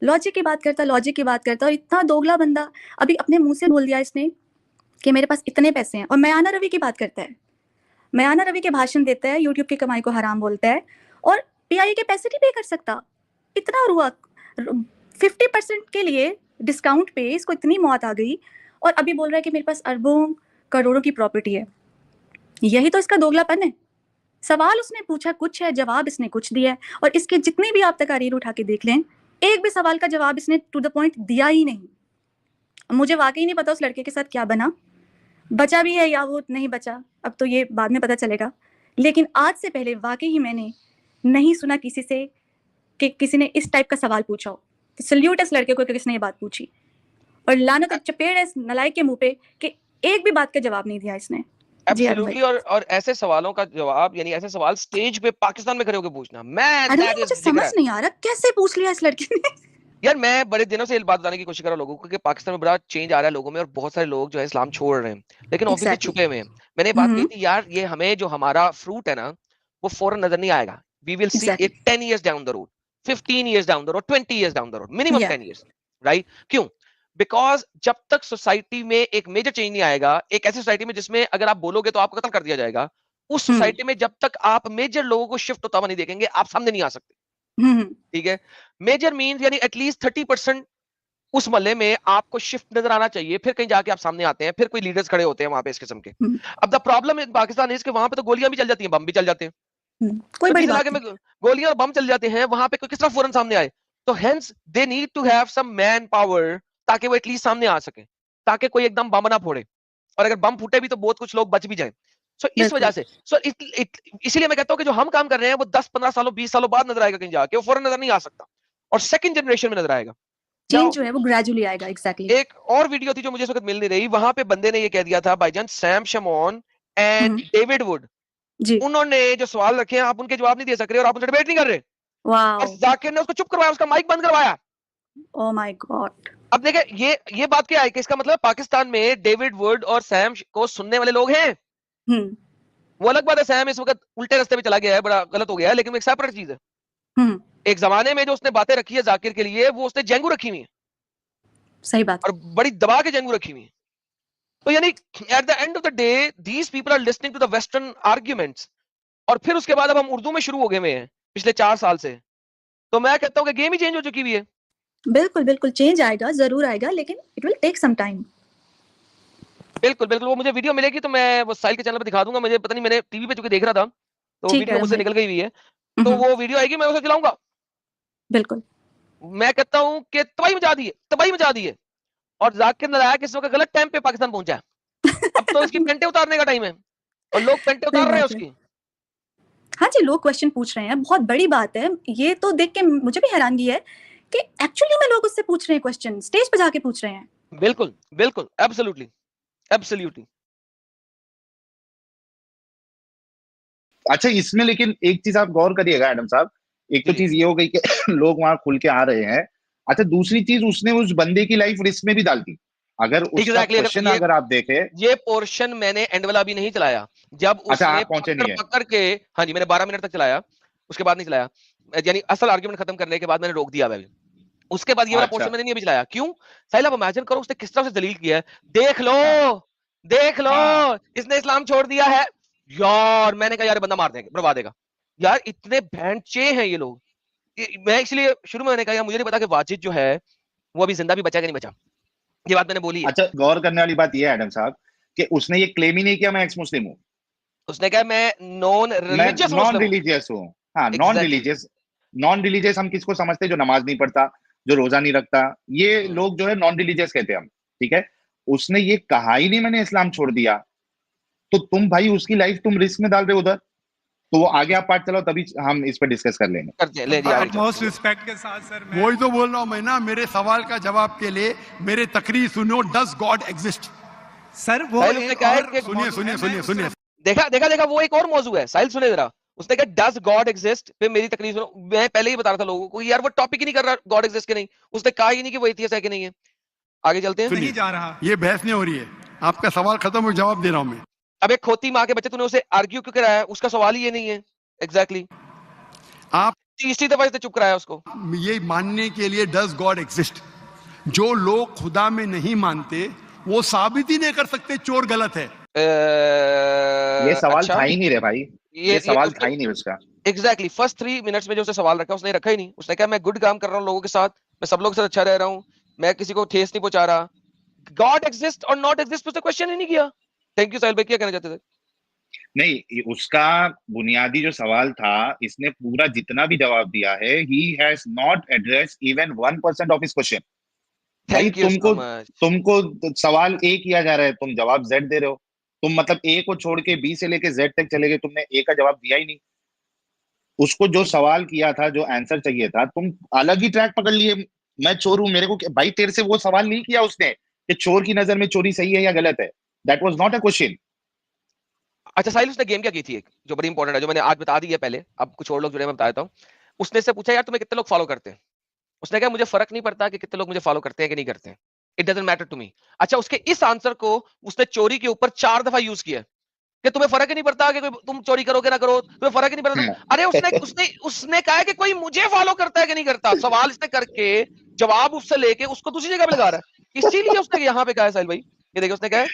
लॉजिक की बात करता, लॉजिक की बात करता, और इतना दोगला बंदा अभी अपने मुंह से बोल दिया इसने कि मेरे पास इतने पैसे हैं, और मयाना रवि की बात करता है, मयाना रवि के भाषण देता है, यूट्यूब की कमाई को हराम बोलता है, और पीआईए के पैसे नहीं पे कर सकता। इतना रुआ 50% के लिए डिस्काउंट पे इसको इतनी मौत आ गई, और अभी बोल रहा है कि मेरे पास अरबों करोड़ों की प्रॉपर्टी है। यही तो इसका दोगलापन है। सवाल उसने पूछा कुछ है, जवाब इसने कुछ दिया है, और इसके जितनी भी आप तकारीर उठा के देख लें, एक भी सवाल का जवाब इसने टू द पॉइंट दिया ही नहीं। मुझे वाकई नहीं पता उस लड़के के साथ क्या बना, बचा भी है या वो नहीं बचा, अब तो ये बाद में पता चलेगा। लेकिन आज से पहले वाकई ही मैंने नहीं सुना किसी से कि किसी ने इस टाइप का सवाल पूछा हो। तो सल्यूट इस लड़के को कि किसने ये बात पूछी, और लानत और चपेड़ है इस नलायक के मुंह पे कि एक भी बात का जवाब नहीं दिया इसने। जी अरुण भाई। एब्सोल्युटली, और ऐसे सवालों का जवाब, यानी ऐसे सवाल स्टेज पे पाकिस्तान में खड़े होकर पूछना, मैन अरे दैट मुझे इज समझ नहीं आ रहा कैसे पूछ लिया इस लड़के ने। यार मैं बड़े दिनों से ये बात बताने की कोशिश कर रहा हूं लोगों को कि पाकिस्तान में बड़ा चेंज आ रहा है लोगों में, और बहुत सारे लोग जो है इस्लाम छोड़ रहे हैं, लेकिन ऑब्वियसली Exactly. छुपे हुए हैं। मैंने ये बात कही थी यार, ये हमें जो हमारा फ्रूट है ना, वो फौरन नजर नहीं आएगा। We will see Exactly. इट 10 years down the road, 15 years down the road, 20 years down the road, minimum Yeah. 10 years, right? क्यों? बिकॉज जब तक सोसाइटी में एक मेजर चेंज नहीं आएगा, एक ऐसी सोसाइटी में जिसमें अगर आप बोलोगे तो आपको कत्ल कर दिया जाएगा, उस सोसाइटी में जब तक आप मेजर लोगों को शिफ्ट होता हुआ नहीं देखेंगे, आप सामने नहीं आ सकते। ठीक है? मेजर मीन्स यानी एटलीस्ट 30% उस मोहल्ले में आपको शिफ्ट नजर आना चाहिए, फिर कहीं जाके आप सामने आते हैं, फिर कोई लीडर्स खड़े होते हैं वहां पे इस किस्म के। अब the problem in Pakistan is कि वहां पे तो गोलियां भी चल जाती हैं, बम भी चल जाते हैं। कोई तो बड़ी जिस बात इलाके में नहीं। गोलियां और बम चल जाते हैं, वहां पे कोई किस तरह फौरन सामने आए? तो hence they need to have some man power, ताकि वो एटलीस्ट सामने आ सके, ताकि कोई एकदम बम ना फोड़े, और अगर बम फूटे भी तो बहुत कुछ लोग बच भी जाएं। सो इस बिल्कुल। वजह से इसीलिए मैं कहता हूं कि जो हम काम कर रहे हैं वो 10-15 सालों 20 सालों बाद नजर आएगा कहीं जाके, वो फौरन नजर नहीं आ सकता, और सेकंड जनरेशन में नजर आएगा। चेंज Now, जो है वो ग्रेजुअली आएगा। एग्जैक्टली। एक और वीडियो थी जो मुझे इस वक्त मिल नहीं रही, वहां पे बंदे ने ये कह दिया था, भाईजान Sam Shamon and David would, जी। उन्होंने जो सवाल रखे हैं आप उनके जवाब नहीं दे सक रहे और आप उनसे डिबेट नहीं कर रहे, और वाओ। जाकिर ने उसको चुप करवाया, उसका माइक बंद करवाया। Oh my God. अब देखिए ये बात क्या है कि इसका मतलब पाकिस्तान में डेविड वुड और सैम को सुनने वाले लोग हैं। वो अलग बात है, सैम इस वक्त उल्टे रास्ते पे चला गया है, बड़ा गलत हो गया है, लेकिन वो एक सेपरेट चीज है। एक जमाने में जो उसने बातें रखी है जाकिर के लिए, वो उसने जेंगू रखी हुई है, सही बात। और बड़ी दबा के जेंगू रखी हुई है। तो यानी at the end of the day these people are listening to the western arguments, और फिर उसके बाद अब हम उर्दू में शुरू हो गए हुए हैं पिछले 4 साल से। तो मैं कहता हूं कि गेम ही चेंज हो चुकी हुई है। बिल्कुल बिल्कुल चेंज आएगा, जरूर आएगा, लेकिन it will take some time. बिल्कुल बिल्कुल, वो मुझे वीडियो मिलेगी तो मैं वो साहिल के चैनल पे दिखा दूंगा। मुझे पता नहीं, मैंने टीवी पे चूंकि देख रहा था तो ठीक वीडियो है मुझसे भाई। निकल गई हुई है, तो वो वीडियो आएगी मैं उसे चलाऊंगा। बिल्कुल। मैं कहता हूं कि तबाही मचा दी है, तबाही मचा दी है, और जाकिर नालायक इस वक्त गलत टाइम पे पाकिस्तान पहुंचा है। अब तो इसकी पेंटे उतारने का टाइम है, और लोग पेंटे सही उतार रहे हैं बात है। उसकी। हाँ जी, लोग क्वेश्चन पूछ रहे हैं, बहुत बड़ी बात है। ये तो देख के मुझे भी हैरानगी है कि एक्चुअली में लोग उससे पूछ रहे हैं क्वेश्चन, स्टेज पे जाके पूछ रहे हैं। बिल्कुल बिल्कुल, एब्सोल्युटली एब्सोल्युटली। अच्छा, इसमें लेकिन एक चीज आप गौर करिएगा एडम साहब, एक तो जी। चीज ये हो गई कि लोग वहां खुल के आ रहे हैं। अच्छा, दूसरी चीज, उसने उस बंदे की लाइफ रिस्क में भी डाल दी। अगर उसका Exactly, क्वेश्चन अगर आप देखें, ये पोर्शन मैंने एंड वाला भी नहीं चलाया, जब अच्छा, उसने आप पहुंचे नहीं है। पकड़ के, हाँ जी, मैंने 12 मिनट तक चलाया, उसके बाद नहीं चलाया, यानी असल आर्गुमेंट खत्म करने के बाद मैंने रोक दिया। मैं उसके बाद ये वाला अच्छा। पोर्शन मैंने नहीं अभी चलाया। क्यों? साहिल, आप इमेजिन करो उसने किस तरह से दलील किया है। देख लो देख लो, इसने इस्लाम छोड़ दिया है यार। मैंने कहा यार बंदा मार देंगे, बर्बाद देगा यार, इतने भैंचे हैं ये लोग। मैं इसलिए शुरू में मैंने कहा मुझे नहीं पता कि वाजिद जो है वो अभी जिंदा भी बचा कि नहीं बचा, ये बात मैंने बोली है। अच्छा, गौर करने वाली बात यह है एडम साहब कि उसने ये क्लेम ही नहीं किया मैं एक्स मुस्लिम हूँ, उसने कहा मैं नॉन मैं रिलीजियस नॉन रिलीजियस हूँ। हाँ, नॉन रिलीजियस। नॉन रिलीजियस हम किसको समझते हैं? जो नमाज नहीं पढ़ता, जो रोजा नहीं रखता, ये लोग जो है नॉन रिलीजियस कहते हैं हम। ठीक है, उसने ये कहा ही नहीं मैंने इस्लाम छोड़ दिया, तो तुम भाई उसकी लाइफ तुम रिस्क में डाल रहे हो उधर। तो वो आगे आप पार्ट चलाओ, तभी हम इस पर डिस्कस कर लेंगे। करते हैं, ले जी आगे मोस्ट चलते हैं। रिस्पेक्ट के साथ सर मैं वही तो बोल रहा हूं मैं ना, मेरे सवाल का जवाब के लिए मेरे तकरीर सुनो। Does God exist? सर वो साहिल, उसने एक कहा है और कि सुनिए सुनिए सुनिए सुनिए। देखा वो एक और मौजू है। साहिल सुने जरा, उसने कहा डज गॉड एग्जिस्ट पे मेरी तकलीफ सुनो। मैं पहले ही बता रहा था लोगों को यार वो टॉपिक ही नहीं कर रहा गॉड एग्जिस्ट के नहीं, उसने कहा ही नहीं कि वो एथियस्ट है कि नहीं है। आगे चलते हैं। नहीं जा रहा। ये बहस नहीं हो रही है, आपका सवाल खत्म हो, जवाब दे रहा हूं मैं। अब एक खोती माँ के बच्चे, तूने उसे आर्ग्यू क्यों कराया? उसका सवाल ही ये नहीं है। एग्जैक्टली, आप तीसरी दफा इसने चुप कराया उसको। ये मानने के लिए डज गॉड एग्जिस्ट, जो लोग खुदा में नहीं मानते वो साबित ही नहीं कर सकते चोर गलत है। ये सवाल अच्छा, था ही नहीं रे भाई, ये सवाल था ही नहीं उसका। एग्जैक्टली फर्स्ट 3 मिनट्स में जो उसने सवाल रखा उसने रखा ही नहीं। उसने कहा मैं गुड काम कर रहा हूँ लोगों के साथ, मैं सब लोगों के साथ अच्छा रह रहा हूँ, मैं किसी को ठेस नहीं पहुंचा रहा। गॉड एग्जिस्ट और नॉट एग्जिस्ट उसने क्वेश्चन ही नहीं किया। थैंक यू साहिल भाई, क्या कहना चाहते थे? नहीं, उसका बुनियादी जो सवाल था, इसने पूरा जितना भी जवाब दिया है, he has not address even 1% of his question. भाई थैंक यू सो मच। तुमको सवाल ए किया जा रहा है, तुम जवाब जेड दे रहे हो। तुम मतलब ए को छोड़ के बी से लेके जेड तक चले गए, तुमने ए का जवाब दिया ही नहीं। उसको जो सवाल किया था, जो आंसर चाहिए था, तुम अलग ही ट्रैक पकड़ लिए। मैं चोर हूं, मेरे को भाई तेरे से वो सवाल नहीं किया उसने कि चोर की नजर में चोरी सही है या गलत है। That was not a question. अच्छा साहिल, उसने गेम क्या की थी एक जो बड़ी इंपॉर्टेंट है, जो मैंने आज बता दी है पहले, अब कुछ और लोग जुड़े मैं बता देता हूँ। उसने से पूछा यार तुम्हें कितने लोग फॉलो करते हैं? उसने कहा मुझे फर्क नहीं पड़ता कि कितने लोग मुझे फॉलो करते हैं कि नहीं करते हैं, it doesn't matter to me. अच्छा, उसके इस आंसर को उसने चोरी के ऊपर 4 दफा यूज किया कि तुम्हें फर्क ही नहीं पड़ता कि तुम चोरी करोगे ना करो, तुम्हें फर्क ही नहीं पड़ता। अरे उसने उसने उसने कहा है कि कोई मुझे फॉलो करता है कि नहीं करता। सवाल इसने करके जवाब उससे लेके उसको दूसरी जगह पे लगा रहा है। इसीलिए उसने यहाँ पे कहा है साहिल भाई, ये देखिए उसने कहा है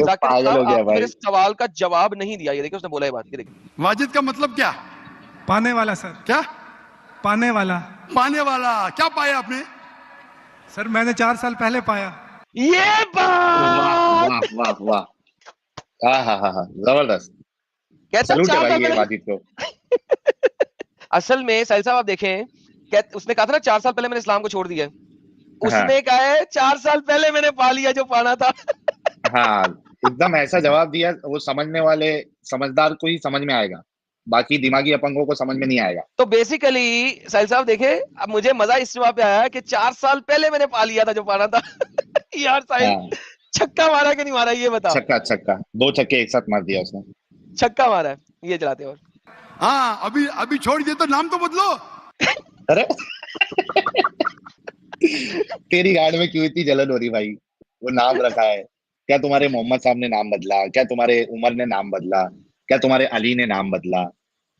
जाकिर पागल साहब हो गया आपने मेरे भाई। सवाल का जवाब नहीं दिया। ये देखिए उसने बोला ये बात, ये देखिए। वाजिद का मतलब क्या? पाने वाला सर, क्या पाने वाला। पाने वाला? क्या पाया आपने? सर मैंने 4 साल पहले पाया। ये बात वाह वाह वाह, हाँ, जबरदस्त। कहता सैल्यूट है 4 भाई साल ये पहले। वाजिद को। असल में साहिल साहब आप देखें, उसने कहा था ना 4 साल पहले मैंने इस्लाम को छोड़ दिया है। हाँ। उसने कहा है 4 साल पहले मैंने पा लिया जो पाना था। हाँ, एकदम ऐसा जवाब दिया, वो समझने वाले समझदार को ही समझ में आएगा, बाकी दिमागी अपंगों को समझ में नहीं आएगा। तो बेसिकली साहिल साहब देखे, अब मुझे मजा इस जवाब पे आया कि 4 साल पहले मैंने पा लिया था जो पाना था। यार साहिल, हाँ, छक्का मारा कि नहीं मारा ये बता। छक्का 2 छक्के एक साथ मार दिया उसने। छक्का मारा है, ये चलाते और हाँ, अभी छोड़ दिए तो नाम तो बदलो। अरे तेरी गाड़ में क्यों इतनी जलन हो रही भाई? वो नाम रखा है, क्या तुम्हारे मोहम्मद साहब ने नाम बदला? क्या तुम्हारे उमर ने नाम बदला? क्या तुम्हारे अली ने नाम बदला?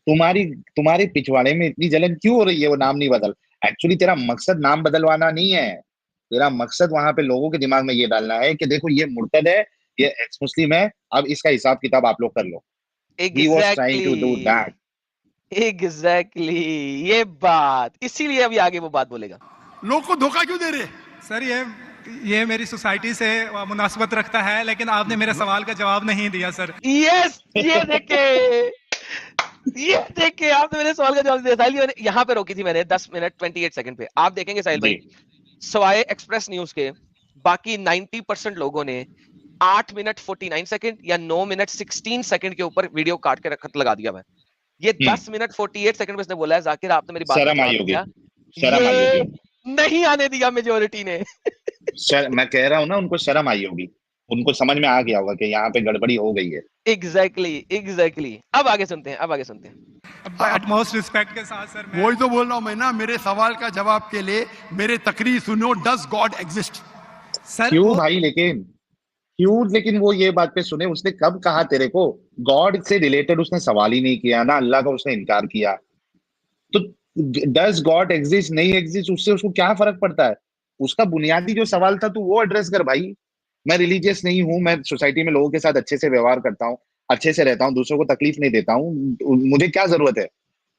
तुम्हारे पिछवाड़े में इतनी जलन क्यों हो रही है? वो नाम नहीं बदल। एक्चुअली तेरा मकसद नाम बदलवाना नहीं है, तेरा मकसद वहां पे लोगों के दिमाग में ये डालना है कि देखो ये मुर्तद है, ये एक्स मुस्लिम है, अब इसका हिसाब किताब आप लोग कर लो। He was trying to do that. Exactly ये बात, इसीलिए अभी आगे वो बात बोलेगा। लोग को धोखा क्यों दे रहे? सर ये मेरी सोसाइटी से मुनासबत रखता है, लेकिन आपने मेरे सवाल का जवाब नहीं दिया सर। यस, ये देखे आपने मेरे सवाल का जवाब दिया। साहिल मैंने यहाँ पे रोकी थी मैंने 10 मिनट 28 सेकंड पे। आप देखेंगे साहिल भाई, सवाए एक्सप्रेस न्यूज के बाकी 90% लोगों ने 8 मिनट 49 सेकंड या 9 मिनट 16 सेकंड के ऊपर वीडियो काट के रखत लगा दिया। मैं ये 10 मिनट 48 सेकंड में इसने बोला है जाकिर आपने मेरी बात शर्म आई होगी, शर्म आई ये होगी। नहीं आने दिया मेजोरिटी ने। मैं कह रहा हूँ ना, उनको शर्म आई होगी, उनको समझ में आ गया होगा कि यहाँ पे गड़बड़ी हो गई है। एग्जैक्टली। अब आगे सुनते हैं। utmost रिस्पेक्ट के साथ सर, मैं वही तो बोल रहा हूं मैं ना, मेरे सवाल का जवाब के लिए मेरे तकरीर सुनो। Does God exist? सर क्यों भाई? लेकिन वो ये बात पे सुने, उसने कब कहा तेरे को? गॉड से रिलेटेड उसने सवाल ही नहीं किया ना, अल्लाह का उसने इनकार किया। तो डज गॉड एग्जिस्ट नहीं एग्जिस्ट उससे उसको क्या फर्क पड़ता है? उसका बुनियादी जो सवाल था तू वो एड्रेस कर भाई। मैं रिलीजियस नहीं हूं, मैं सोसाइटी में लोगों के साथ अच्छे से व्यवहार करता हूँ, अच्छे से रहता हूँ, दूसरों को तकलीफ नहीं देता हूँ, मुझे क्या जरूरत है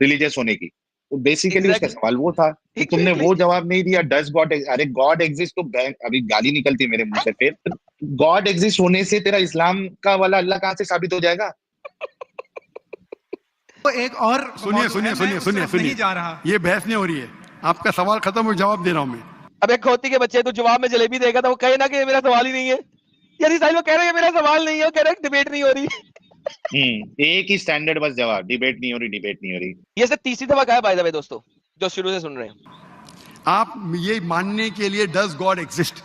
रिलीजियस होने की? बेसिकली उसका सवाल वो था कि तुमने वो जवाब नहीं दिया। डज गॉड, अरे गॉड एग्जिस्ट तो अभी गाली निकलती मेरे मुंह से, फिर गॉड एग्जिस्ट होने से तेरा इस्लाम का वाला अल्लाह कहां से साबित हो जाएगा? तो एक और सुनिए, जा रहा। ये बहस नहीं हो रही है, आपका सवाल खत्म हो, जवाब दे रहा हूं मैं। अब एक खोती के बच्चे तो जवाब में जलेबी देगा तो वो कहे ना कि मेरा सवाल ही नहीं है। यार साहिल वो कह रहे हैं मेरा सवाल नहीं है, वो कह रहे हैं डिबेट नहीं हो रही। एक ही स्टैंडर्ड बस जवाब, डिबेट नहीं हो रही। ये सिर्फ तीसरी दफा कहा है बाय द वे दोस्तों, जो शुरू से सुन रहे हैं। आप ये मानने के लिए डज गॉड एग्जिस्ट,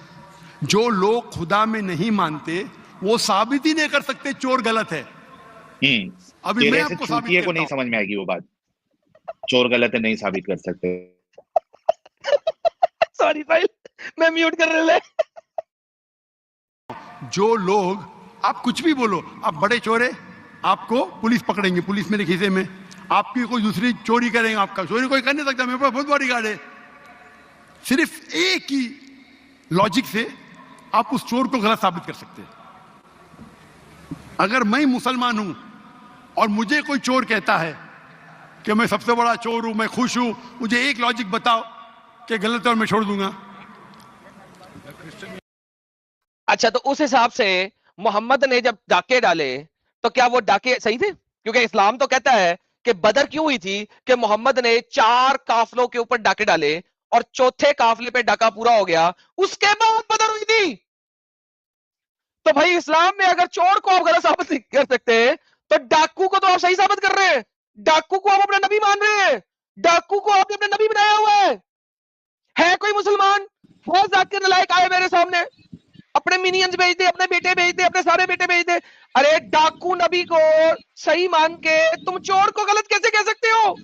जो लोग खुदा में नहीं मानते वो साबित ही नहीं कर सकते चोर गलत है। अभी मैं आपको साबित को नहीं समझ में आएगी वो बात, चोर गलत है नहीं साबित कर सकते। सॉरी साहिल, मैं म्यूट कर रहा। जो लोग, आप कुछ भी बोलो, आप बड़े चोर है, आपको पुलिस पकड़ेंगे, पुलिस मेरे खीसे में, आपकी कोई दूसरी चोरी करेंगे, आपका चोरी कोई कर नहीं सकता, मेरे पास बहुत बड़ी गार्ड है। सिर्फ एक ही लॉजिक से आप उस चोर को गलत साबित कर सकते हैं। अगर मैं मुसलमान हूं और मुझे कोई चोर कहता है कि मैं सबसे बड़ा चोर हूं, मैं खुश हूं, मुझे एक लॉजिक बताओ कि गलत है और मैं छोड़ दूंगा। अच्छा, तो उस हिसाब से मोहम्मद ने जब डाके डाले तो क्या वो डाके सही थे? क्योंकि इस्लाम तो कहता है कि बदर क्यों हुई थी कि मोहम्मद ने 4 काफिलों के ऊपर डाके डाले और चौथे काफिले पे डाका पूरा हो गया, उसके बाद बदर हुई थी। तो भाई इस्लाम में अगर चोर को आप गलत साबित नहीं कर सकते तो डाकू को तो आप सही साबित कर रहे हैं। डाकू को आप अपना नबी मान रहे हैं, डाकू को आपने अपना नबी बनाया हुआ है कोई मुसलमान है जाकिर नालायक आए मेरे सामने, अपने मिनियंस भेज दे, अपने बेटे भेज दे, अपने सारे बेटे भेज दे। अरे डाकू नबी को सही मान के तुम चोर को गलत कैसे कह सकते हो?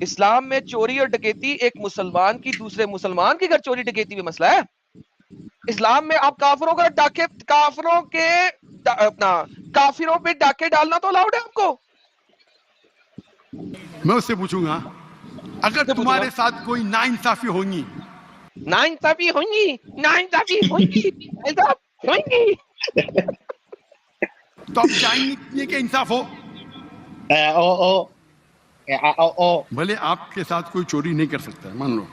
इस्लाम में चोरी और डकैती एक मुसलमान की दूसरे मुसलमान के घर चोरी डकैती में मसला है। इस्लाम में आप काफिरों का डाके, काफिरों के अपना काफिरों पे डाके डालना तो अलाउड है आपको। मैं उससे पूछूंगा, अगर तुम्हारे साथ कोई नाइंसाफी होगी, नाइंसाफी होंगी, नाइंसाफी होंगी, होंगी, तो आप चाहेंगे कि इंसाफ हो? भले आपके साथ कोई चोरी नहीं कर सकता है, मान लो,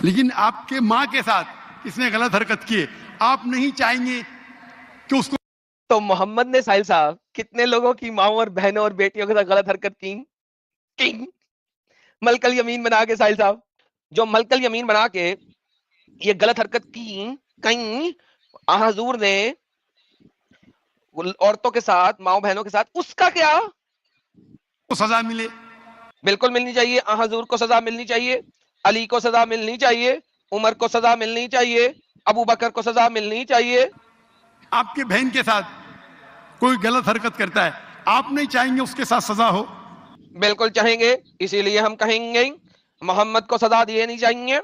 लेकिन आपके माँ के साथ इसने गलत हरकत की, आप नहीं चाहेंगे कि उसको? तो मोहम्मद ने साहिल साहब कितने लोगों की माओ और बहनों और बेटियों के साथ गलत हरकत की? मलकल यमीन बना के साहिल साहब, जो मलकल यमीन बना के ये गलत हरकत की, कहीं हुजूर ने औरतों के साथ, माओ बहनों के साथ, उसका क्या? तो सजा मिले, बिल्कुल मिलनी चाहिए। हुजूर को सजा मिलनी चाहिए, अली को सजा मिलनी चाहिए, उमर को सजा मिलनी चाहिए, अबू बकर को सजा मिलनी चाहिए। आपके बहन के साथ कोई गलत हरकत करता है, आप नहीं चाहेंगे उसके साथ सजा हो? बिल्कुल चाहेंगे, इसीलिए हम कहेंगे मोहम्मद को सजा देनी चाहिए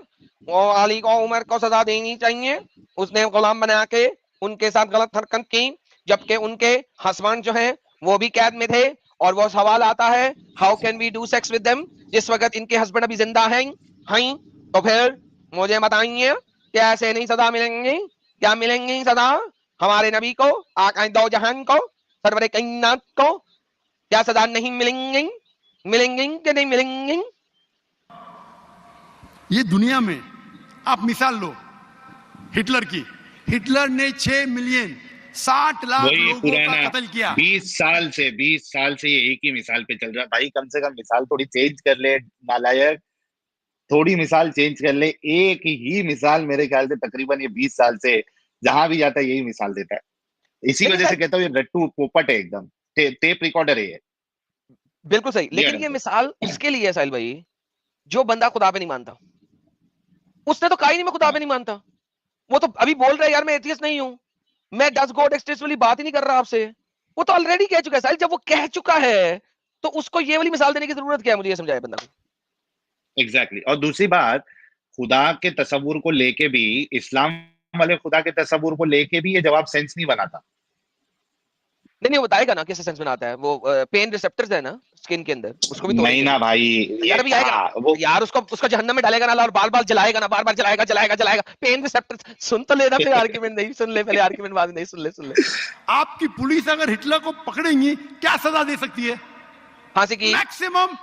और अली को, उमर को सजा देनी चाहिए। उसने गुलाम बना के उनके साथ गलत हरकत की, जबकि उनके हस्बैंड जो है वो भी कैद में थे। और वो सवाल आता है, how can we do sex with them, जिस वक्त इनके हस्बैंड अभी जिंदा हैं? तो फिर मुझे बताइए क्या ऐसे नहीं सजा मिलेंगी? क्या मिलेंगी सजा हमारे नबी को, आका दो जहान को, सरवरे कायनात को? क्या सजा नहीं मिलेंगी? मिलेंगी कि नहीं मिलेंगी? ये दुनिया में आप मिसाल लो हिटलर की, हिटलर ने 6 मिलियन 60 लाख लोगों का कत्ल किया। 20 साल से ये एक ही मिसाल पे चल रहा है भाई। कम से कम मिसाल थोड़ी चेंज कर ले नालायक, थोड़ी मिसाल चेंज कर ले। एक ही मिसाल मेरे ख्याल से तकरीबन ये 20 साल से जहां भी जाता है यही मिसाल देता है। इसी वजह से कहता हूँ ये रट्टू पोपट है, एकदम टेप रिकॉर्डर है ये। बिल्कुल सही, लेकिन ये मिसाल उसके लिए है साहिल भाई जो बंदा खुदा पे नहीं मानता। उसने तो कहा ही नहीं मैं खुदा पे नहीं मानता, वो तो अभी बोल रहा है यार मैं एथियस्ट नहीं हूं, मैं डस गॉड एक्सिस्ट वाली बात ही नहीं कर रहा आपसे। वो तो ऑलरेडी कह चुका है साहिल। जब वो कह चुका है तो उसको ये वाली मिसाल देने की जरूरत क्या है? मुझे ये समझाए बंदा को। एग्जैक्टली। और दूसरी बात, खुदा के तस्वुर को लेके भी, इस्लाम वाले खुदा के तस्वुर को लेके भी ये जवाब सेंस नहीं बनाता। नहीं वो बताएगा ना कैसे सेंस बनाता है। वो पेन रिसेप्टर्स है ना स्किन के अंदर, उसको भी नहीं ना भाई, यार अभी आएगा वो यार, उसको जहन्नम में डालेगा ना और बार बार जलाएगा ना, बार बार जलाएगा। पेन रिसेप्टर्स सुन तो लेना, फिर आर्गुमेंट नहीं सुन ले, पहले आर्गुमेंट बाद नहीं सुन ले। आपकी पुलिस अगर हिटलर को पकड़ेंगी क्या सजा दे सकती है? फांसी की, मैक्सिमम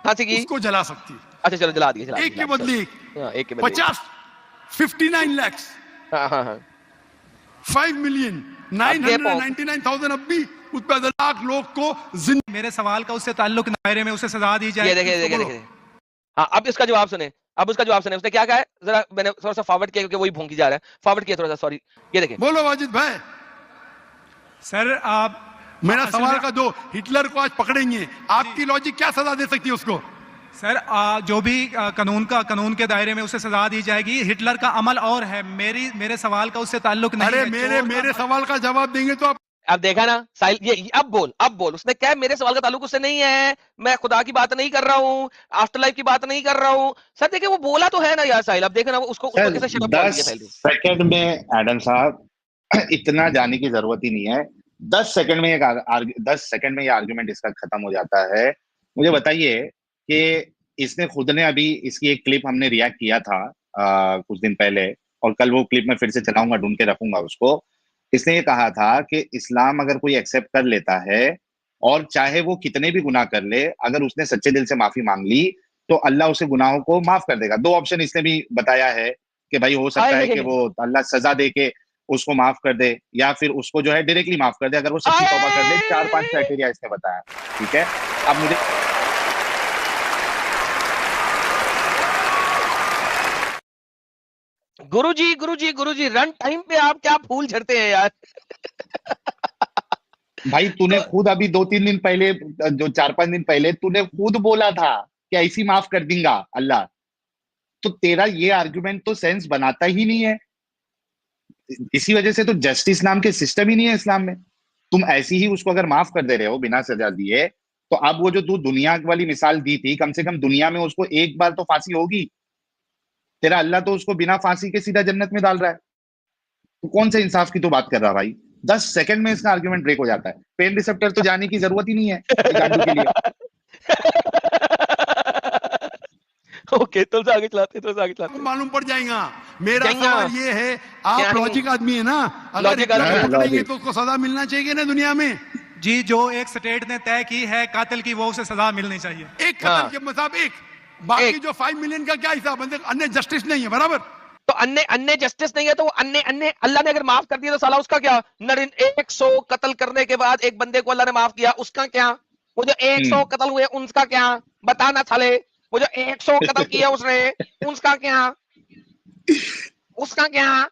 फांसी की, उसको जला सकती है। अच्छा चलो जला दिए, एक के बदले एक के बदले 59 लाख, 5 मिलियन 999,000 अब भी उस पर लाख लोग को जिंदा। मेरे सवाल का उससे ताल्लुक दायरे में उसे सजा दी जाए। ये देखे। हाँ अब इसका जवाब सुने, उसने क्या कहा है, जरा मैंने थोड़ा सा फॉरवर्ड किया क्योंकि वही भूंकी जा रहा है, फॉरवर्ड किया थोड़ा सा, सॉरी। ये देखे, बोलो वाजिद भाई। सर आप मेरा सवाल का दो, हिटलर को आज पकड़ेंगे, आपकी लॉजिक क्या सजा दे सकती है उसको? सर जो भी कानून के दायरे में उसे सजा दी जाएगी। हिटलर का अमल और है, मेरे सवाल का उससे ताल्लुक नहीं है। अरे मेरे सवाल का जवाब देंगे तो आप। अब देखा ना साहिल, ये अब बोल। उसने क्या, मेरे सवाल का ताल्लुक उससे नहीं है, मैं खुदा की बात नहीं कर रहा हूँ, आफ्टर लाइफ की बात नहीं कर रहा हूँ। सर देखिए वो बोला तो है ना यार साहिल, अब देखना उसको कैसे शट अप कर दिया। 10 सेकंड में एडम साहब इतना जाने की जरूरत ही नहीं है। 10 सेकंड में ये आर्गुमेंट इसका खत्म हो जाता है। मुझे बताइए कि इसने खुद ने, अभी इसकी एक क्लिप हमने रिएक्ट किया था कुछ दिन पहले, और कल वो क्लिप में फिर से चलाऊंगा, ढूंढ के रखूंगा उसको। इसने ये कहा था कि इस्लाम अगर कोई एक्सेप्ट कर लेता है और चाहे वो कितने भी गुनाह कर ले, अगर उसने सच्चे दिल से माफी मांग ली तो अल्लाह उसे गुनाहों को माफ कर देगा। 2 ऑप्शन इसने भी बताया है कि भाई हो सकता है कि वो अल्लाह सजा दे के उसको माफ कर दे, या फिर उसको जो है डायरेक्टली माफ कर दे अगर वो सच्ची तौबा कर ले। 4-5 क्राइटेरिया इसने बताया, ठीक है। अब मुझे गुरुजी रन टाइम पे आप क्या फूल झड़ते हैं यार। भाई तूने खुद अभी 2-3 दिन पहले, जो 4-5 दिन पहले तूने खुद बोला था कि ऐसी माफ कर देगा अल्लाह, तो तेरा ये आर्गुमेंट तो सेंस बनाता ही नहीं है। इसी वजह से तो जस्टिस नाम के सिस्टम ही नहीं है इस्लाम में। तुम ऐसी ही उसको अगर माफ कर दे रहे हो बिना सजा दिए, तो अब वो जो तू दुनिया वाली मिसाल दी थी, कम से कम दुनिया में उसको एक बार तो फांसी होगी। तेरा अल्लाह तो उसको बिना फांसी के सीधा जन्नत में डाल रहा है। तो कौन से इंसाफ की तो बात कर रहा भाई। 10 सेकंड में इसका आर्गुमेंट ब्रेक हो जाता है। पेन रिसेप्टर तो जाने की जरूरत ही नहीं है गांडू के लिए। ओके, तो आगे चलाते। मालूम पड़ जाएगा। मेरा सवाल ये है, आप लॉजिक आदमी है ना, अगर पकड़ेंगे तो उसको सजा मिलना चाहिए ना दुनिया में। जी, जो एक स्टेट ने तय की है कातिल की, वो उसे सजा मिलनी चाहिए। एक कत्ल के मतलब एक, बाकी जो 5 मिलियन का क्या हिसाब है? अन्य जस्टिस नहीं है, बराबर। तो अन्य जस्टिस नहीं है, तो अन्य अल्लाह ने अगर माफ कर दिया तो साला उसका क्या? 100 कत्ल करने के बाद एक बंदे को अल्लाह ने माफ किया, उसका क्या? वो जो 100 कत्ल हुए उनका क्या? बताना साले। वो जो 100 कत्ल किया उसने, उसका क्या? उसका क्या?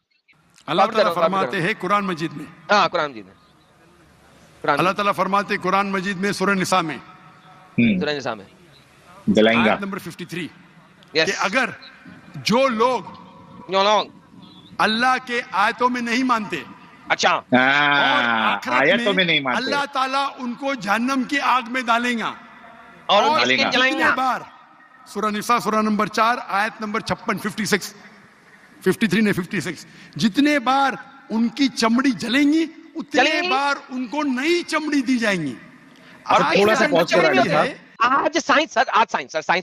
अल्लाह ताला फरमाते हैं कुरान मजीद में, हाँ कुरान मजीद में, अल्लाह ताला फरमाते हैं कुरान मजीद में सूरह निसा में, जलाएंगा आयत नंबर 53, कि अगर जो लोग अल्लाह के आयतों में नहीं मानते, अच्छा, और आयतों में नहीं मानते, अल्लाह ताला उनको जहन्नम की आग में डालेगा। और जितने बार, सूरह निसा सूरह नंबर 4 आयत नंबर 56, 53 ने 56, जितने बार उनकी चमड़ी जलेंगी उतने बार उनको नई चमड़ी दी जाएंगी। और थोड़ा सा पॉज करो आज साइंस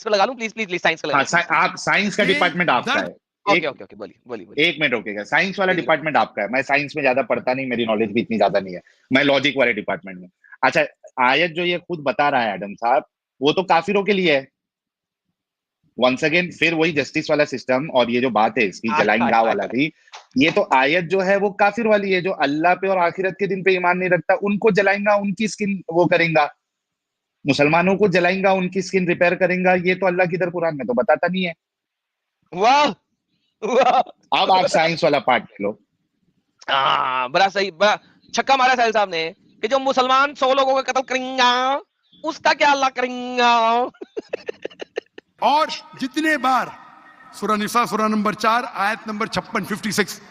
पे लगा लूं, प्लीज साइंस का लगा। आप साइंस का डिपार्टमेंट आपका है। ओके, बोलिए। 1 मिनट रोकेगा। साइंस वाला डिपार्टमेंट आपका है। मैं साइंस में ज्यादा पढ़ता नहीं, मेरी नॉलेज भी इतनी ज्यादा नहीं है, मैं लॉजिक वाले डिपार्टमेंट में। अच्छा, आयत जो ये खुद बता रहा है एडम साहब, वो तो काफिरों के लिए है। वंस अगेन फिर वही जस्टिस वाला सिस्टम, और ये जो बात है इसकी जलाएंगा वाला भी, ये तो आयत जो है वो काफिर वाली है। जो अल्लाह पे और आखिरत के दिन पे ईमान नहीं रखता उनको जलाएंगा, उनकी स्किन वो करेंगा। मुसलमानों को जलाएंगा, उनकी स्किन रिपेयर करेंगा। ये तो अल्लाह की दर कुरान में तो बताता नहीं है। वाह। अब आप साइंस वाला पार्ट ले लो। बड़ा सही, बड़ा छक्का मारा साहिल साहब ने, कि जो मुसलमान 100 लोगों का कत्ल करेंगा उसका क्या अल्लाह करेंगा। और जितने बार, सूरह निसा सूरह नंबर 4 आयत नंबर 56,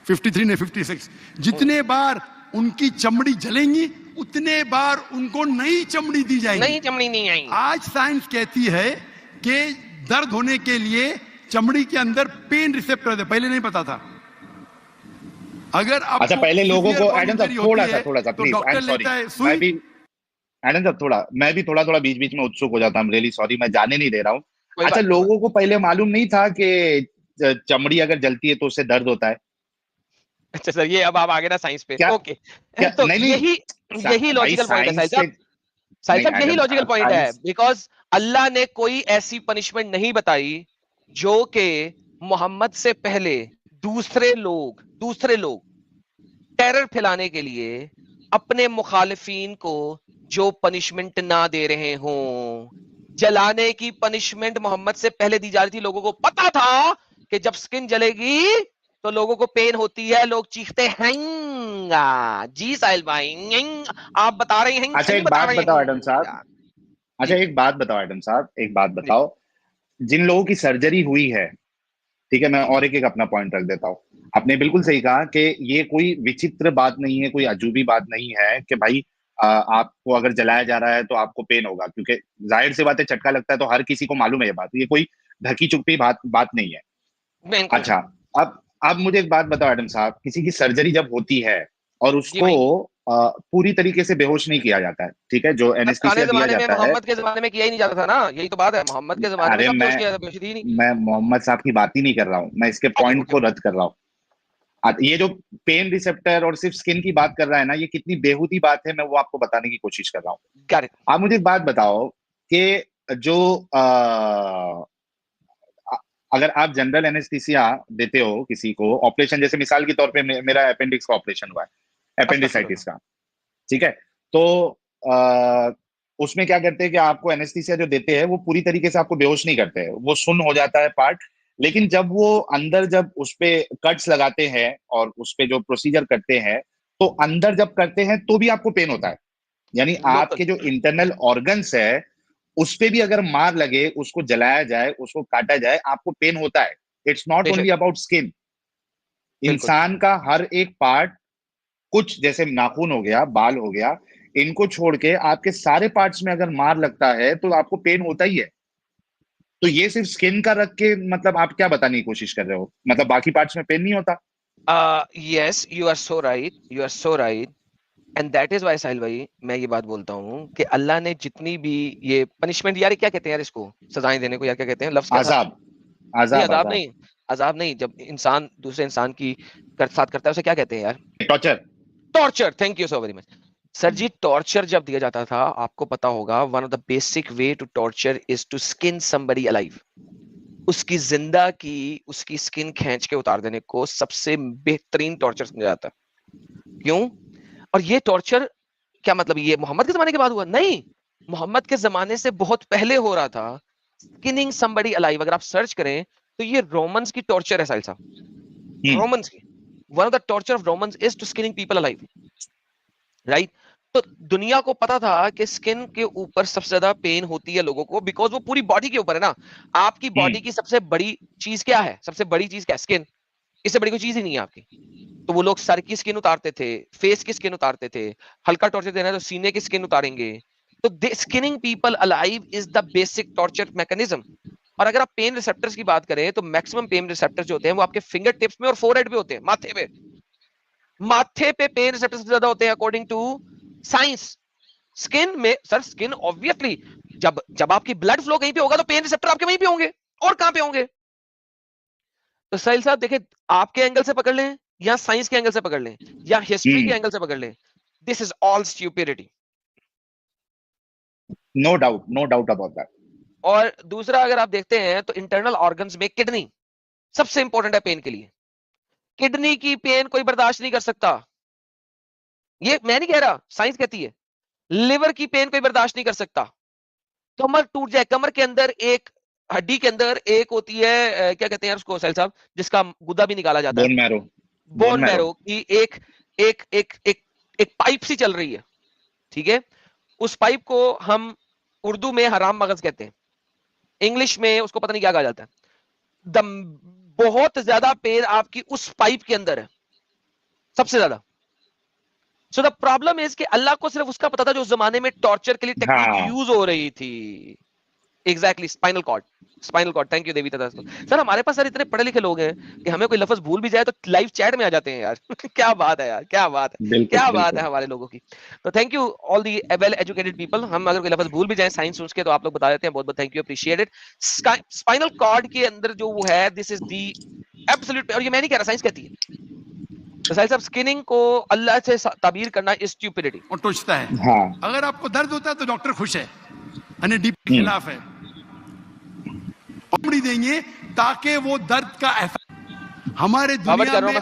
53 ने 56, जितने बार उनकी चमड़ी जलेंगी उतने बार उनको नई चमड़ी दी जाएगी। नई चमड़ी नहीं आएगी। आज साइंस कहती है कि दर्द होने के लिए चमड़ी के अंदर पेन रिसेप्टर है, पहले नहीं पता था। अगर आप अच्छा, पहले लोगों को एडम साहब थोड़ा सा please, I am sorry, Adam साहब मैं भी थोड़ा बीच में उत्सुक हो जाता हूं, रियली सॉरी, मैं जाने नहीं दे रहा हूं। अच्छा, लोगों को पहले मालूम नहीं था कि चमड़ी अगर जलती है तो उससे दर्द होता है? अच्छा सर, ये अब आप आगे ना साइंस पे। ओके, तो नहीं, यही लॉजिकल पॉइंट है साहिल साहब, यही लॉजिकल पॉइंट है। बिकॉज अल्लाह ने कोई ऐसी पनिशमेंट नहीं बताई जो कि मोहम्मद से पहले दूसरे लोग टेरर फैलाने के लिए अपने मुखालिफिन को जो पनिशमेंट ना दे रहे हों। जलाने की पनिशमेंट मोहम्मद से पहले दी जा रही थी। लोगों को पता था कि जब स्किन जलेगी तो लोगों को पेन होती है, लोग चीखते हैं। जी साहिल भाई, आप बता रहे हैं। अच्छा, एक बात बताओ एडम साहब, एक बात बताओ, जिन लोगों की सर्जरी हुई है, ठीक है, मैं और एक अपना पॉइंट रख देता हूं। आपने बिल्कुल सही कहा कि ये कोई विचित्र बात नहीं है, कोई अजूबी बात नहीं है कि भाई आपको अगर जलाया जा रहा है तो आपको पेन होगा, क्योंकि जाहिर सी बात है, झटका लगता है तो हर किसी को मालूम है ये बात। ये कोई ढकी चुपी बात नहीं है। अच्छा, अब मुझे एक बात बताओ एडम साहब, किसी की सर्जरी जब होती है और उसको पूरी तरीके से बेहोश नहीं किया जाता है, ठीक है, जो एनेस्थीसिया दिया जाता है। मोहम्मद के जमाने में किया ही नहीं जाता था ना, यही तो बात है, मोहम्मद के जमाने में अरे सब बेहोश किया जाता था, नहीं। मैं मोहम्मद साहब की बात ही नहीं कर रहा हूँ, मैं इसके पॉइंट को रद्द कर रहा हूँ। ये जो पेन रिसेप्टर और सिर्फ स्किन की बात कर रहा है ना, ये कितनी बेहूदी बात है, मैं वो आपको बताने की कोशिश कर रहा हूँ। आप मुझे एक बात बताओ कि जो अगर आप जनरल एनेस्थीसिया देते हो किसी को ऑपरेशन, जैसे मिसाल के तौर पे मेरा अपेंडिक्स का ऑपरेशन हुआ है, अपेंडिसाइटिस का, ठीक है, तो उसमें क्या करते हैं कि आपको एनेस्थीसिया जो देते हैं वो पूरी तरीके से आपको बेहोश नहीं करते हैं, वो सुन्न हो जाता है पार्ट, लेकिन जब वो अंदर जब उस पे कट्स लगाते हैं और उस पे जो प्रोसीजर करते हैं, तो अंदर जब करते हैं तो भी आपको पेन होता है, यानी आपके जो इंटरनल ऑर्गन्स है उस पे भी अगर मार लगे, उसको जलाया जाए, उसको काटा जाए, आपको पेन होता है। It's not only about skin, इंसान का हर एक पार्ट, कुछ जैसे नाखून हो गया, बाल हो गया, इनको छोड़ के आपके सारे पार्ट्स में अगर मार लगता है तो आपको पेन होता ही है। तो ये सिर्फ स्किन का रख के मतलब आप क्या बताने की कोशिश कर रहे हो, मतलब बाकी पार्ट्स में पेन नहीं होता? Yes, you are so right, you are so right, and that is why Sahil भाई मैं ये बात बोलता हूँ कि अल्लाह ने जितनी भी ये पनिशमेंट, यार क्या कहते हैं यार इसको, सजाएं देने को, यार क्या कहते हैं, लफ्ज अजाब, अजाब नहीं, अजाब नहीं, जब इंसान दूसरे इंसान की साथ करता है उसे क्या कहते हैं यार? Torture, torture, thank you so very much sir जी। टॉर्चर जब दिया जाता था, आपको पता होगा, one of the basic way to torture is to skin somebody alive, उसकी जिंदा की उसकी स्किन खींच के उतार देने को सबसे बेहतरीन टॉर्चर समझा जाता है। क्यों? और ये टॉर्चर क्या मतलब ये मोहम्मद के जमाने के बाद हुआ? नहीं, मोहम्मद के जमाने से बहुत पहले हो रहा था स्किनिंग समबडी अलाइव। अगर आप सर्च करें तो ये रोमन्स की टॉर्चर है साहिल साहब, रोमन्स की, one of the torture of Romans is to skinning people alive, right? तो दुनिया को पता था कि स्किन के ऊपर सबसे ज्यादा पेन होती है लोगों को, बिकॉज वो पूरी बॉडी के ऊपर है ना। आपकी बॉडी की सबसे बड़ी चीज क्या है? सबसे बड़ी चीज क्या है? स्किन। इससे बड़ी कोई चीज ही नहीं है आपकी। तो वो लोग सर की स्किन उतारते थे, फेस की स्किन उतारते थे, हल्का टॉर्चर देना है तो सीने की स्किन उतारेंगे। तो skinning people alive is the basic torture mechanism. और अगर आप पेन रिसेप्टर्स की बात करें तो मैक्सिमम पेन रिसेप्टर्स जो होते हैं वो आपके फिंगर टिप्स में और फोरहेड पे होते हैं, माथे पे। माथे पे पेन रिसेप्टर्स सबसे ज्यादा होते हैं अकॉर्डिंग टू साइंस। स्किन में सर, स्किन ऑब्वियसली जब आपकी ब्लड फ्लो कहीं पे होगा तो पेन रिसेप्टर आपके वहीं पे होंगे, और कहां पे होंगे? तो साहिल साहब देखिए, आपके एंगल से पकड़ लें या साइंस के एंगल से पकड़ लें या हिस्ट्री के एंगल से पकड़ लें, this is all stupidity, no doubt about that. और दूसरा अगर आप देखते हैं तो इंटरनल ऑर्गन्स में किडनी सबसे इंपॉर्टेंट है पेन के लिए। किडनी की पेन कोई बर्दाश्त नहीं कर सकता, ये मैं नहीं कह रहा, साइंस कहती है। लिवर की पेन कोई बर्दाश्त नहीं कर सकता। कमर टूट जाए, कमर के अंदर एक हड्डी के अंदर एक होती है, क्या कहते हैं उसको साहिल साहब, जिसका गुदा भी निकाला जाता है, बोन मैरो की एक एक एक एक एक पाइप सी चल रही है, ठीक है? उस पाइप को हम उर्दू में हराम मगज कहते हैं, इंग्लिश में उसको पता नहीं क्या कहा जाता है। बहुत ज्यादा पेन आपकी उस पाइप के अंदर है, सबसे ज्यादा। सो द प्रॉब्लम इज कि अल्लाह को सिर्फ उसका पता था जो उस जमाने में टॉर्चर के लिए टेक्निक यूज हो रही थी। Exactly, spinal cord, spinal cord, thank you Devi तथा। सर हमारे पास सर इतने पढ़े लिखे लोग हैं कि हमें कोई लफ्ज भूल भी जाए तो लाइव चैट में आ जाते हैं यार। क्या बात है यार, क्या बात है, क्या बात है हमारे लोगों की। तो thank you all the well educated people. हम अगर कोई लफ्ज भूल भी जाए साइंस सुन के तो आप लोग बता देते हैं, बहुत बहुत thank you, appreciate it. Spinal cord के अंदर जो वो है, दिस इज दी एब्सोल्यूट, और ये मैं नहीं कह रहा, साइंस कहती है। तो साहिल साहब, स्किनिंग को अल्लाह से ताबीर करना इज स्टूपिडिटी। और टोचता है। हाँ। अगर आपको दर्द होता है तो डॉक्टर खुश है, डीप के खिलाफ है, देंगे ताकि वो दर्द का एहसास हमारे दुनिया में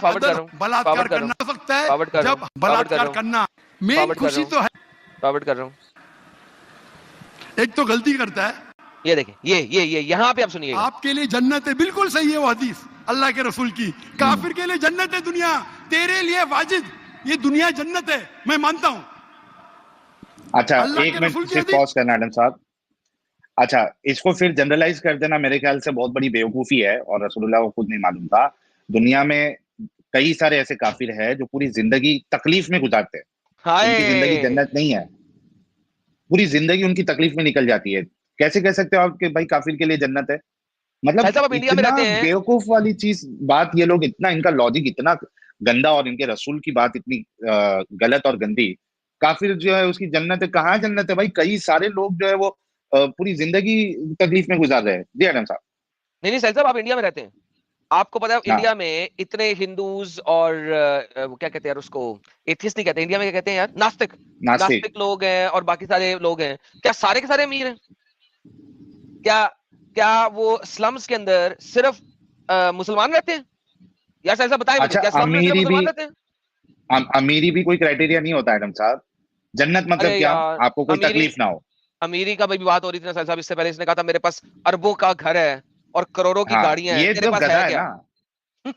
बलात्कार करना हो सकता है, जब बलात्कार करना मेन खुशी तो है। फॉरवर्ड कर रहा हूं, एक तो गलती करता है, ये देखिए, ये यहाँ पे आप सुनिए, आपके लिए जन्नत है, बिल्कुल सही है वो हदीस अल्लाह के रसूल की। काफिर के लिए जन्नत है दुनिया, तेरे लिए वाजिद ये दुनिया जन्नत है, मैं मानता हूं। अच्छा, एक मिनट सिर्फ पॉज करना एडम साहब। अच्छा, इसको फिर जनरलाइज कर देना मेरे ख्याल से बहुत बड़ी बेवकूफी है, और रसूलुल्लाह को खुद नहीं मालूम था। दुनिया में कई सारे ऐसे काफिर हैं जो पूरी जिंदगी तकलीफ में गुजारते हैं, उनकी जिंदगी जन्नत नहीं है, पूरी जिंदगी उनकी तकलीफ में निकल जाती है। कैसे कह सकते हो आप कि भाई काफिर के लिए जन्नत है? मतलब इंडिया में रहते हैं, बेवकूफ वाली चीज बात, ये लोग इतना, इनका लॉजिक इतना गंदा और इनके रसूल की बात इतनी गलत और गंदी, काफिर जो है उसकी जन्नत है। कहाँ जन्नत है भाई? कई सारे लोग जो है वो पूरी जिंदगी तकलीफ में गुजार रहे हैं। जी एडम साहब। नहीं साहिल साहब, आप इंडिया में रहते हैं, आपको पता है हाँ। इंडिया में इतने हिंदूज और वो क्या कहते हैं यार उसको, एथियस्ट नहीं कहते, इंडिया में क्या कहते हैं यार, नास्तिक लोग हैं और बाकी सारे लोग हैं। क्या सारे के सारे अमीर हैं? क्या वो स्लम्स के अंदर सिर्फ मुसलमान रहते हैं? यार साहिल साहब बताएं मुझे, अच्छा, क्या स्लम्स में सिर्फ मुसलमान रहते हैं? अमीरी भी कोई क्राइटेरिया नहीं होता एडम साहब। जन्नत मतलब अरे क्या? यार, आपको कोई तकलीफ ना हो। अमीरी का भी बात हो रही थी ना साहिल साहब, इससे पहले इसने कहा था मेरे पास अरबों का घर है और करोड़ों की हाँ, गाड़ियां हैं, ये तेरे तो पास गधा है है क्या? ना।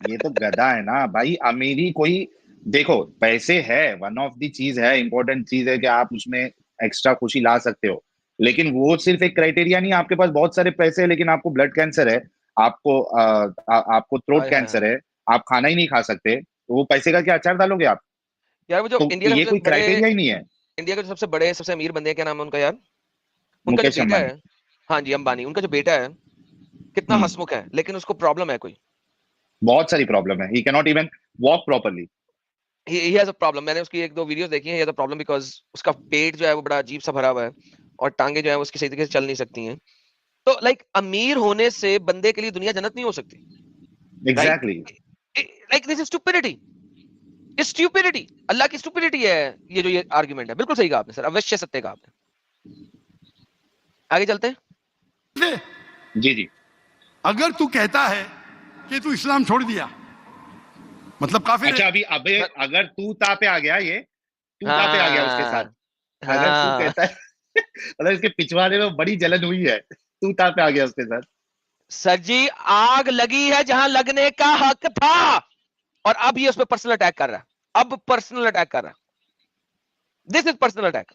ये तो गधा है ना भाई। अमीरी कोई, देखो पैसे है वन ऑफ दी चीज है, इंपॉर्टेंट चीज है कि आप उसमें एक्स्ट्रा खुशी ला सकते हो, लेकिन वो सिर्फ एक क्राइटेरिया नहीं है। आपके पास बहुत सारे पैसे है लेकिन आपको ब्लड कैंसर है, आपको थ्रोट हाय हाय कैंसर हाय। है, आप खाना ही नहीं खा सकते, तो वो पैसे का क्या अचार डालोगे आप? यार वो जो तो इंडिया के ये सबसे कोई बड़े, क्राइटेरिया ही नहीं है। इंडिया के जो सबसे बड़े सबसे अमीर बंदे हैं, क्या नाम है उनका यार, उनका जो मुकेश बेटा अंबानी। है, हाँ जी अंबानी, उनका जो बेटा है कितना हंसमुख है, लेकिन उसको प्रॉब्लम है कोई, बहुत सारी प्रॉब्लम है। He can not even walk properly. he has a problem। मैंने उसकी एक दो वीडियोस देखी हैं, he has a problem because उसका पेट जो है वो बड़ा अजीब सा भरा हुआ है और टांगे जो है उसकी सही तरीके से चल नहीं सकती हैं। तो लाइक अमीर होने से बंदे के लिए दुनिया जन्नत नहीं हो सकती। Exactly. Like this is stupidity, it's stupidity, Allah की स्टुपिडिटी है ये आर्गुमेंट है। बिल्कुल सही कहा आपने सर, अवश्य सत्य कहा आपने। आगे चलते हैं। जी जी। अगर तू कहता है कि तू इस्लाम छोड़ दिया, मतलब काफिर अच्छा, अबे अगर तू ता पे आ गया, ये तू ता पे आ गया उसके साथ। अगर तू कहता है मतलब इसके पिछवाड़े में बड़ी जलन हुई है, तू ता पे आ गया उसके साथ। सर जी आग लगी है जहां लगने का हक था और अब ये उस पर पर्सनल अटैक कर रहा है, अब पर्सनल अटैक कर रहा है। This is personal attack.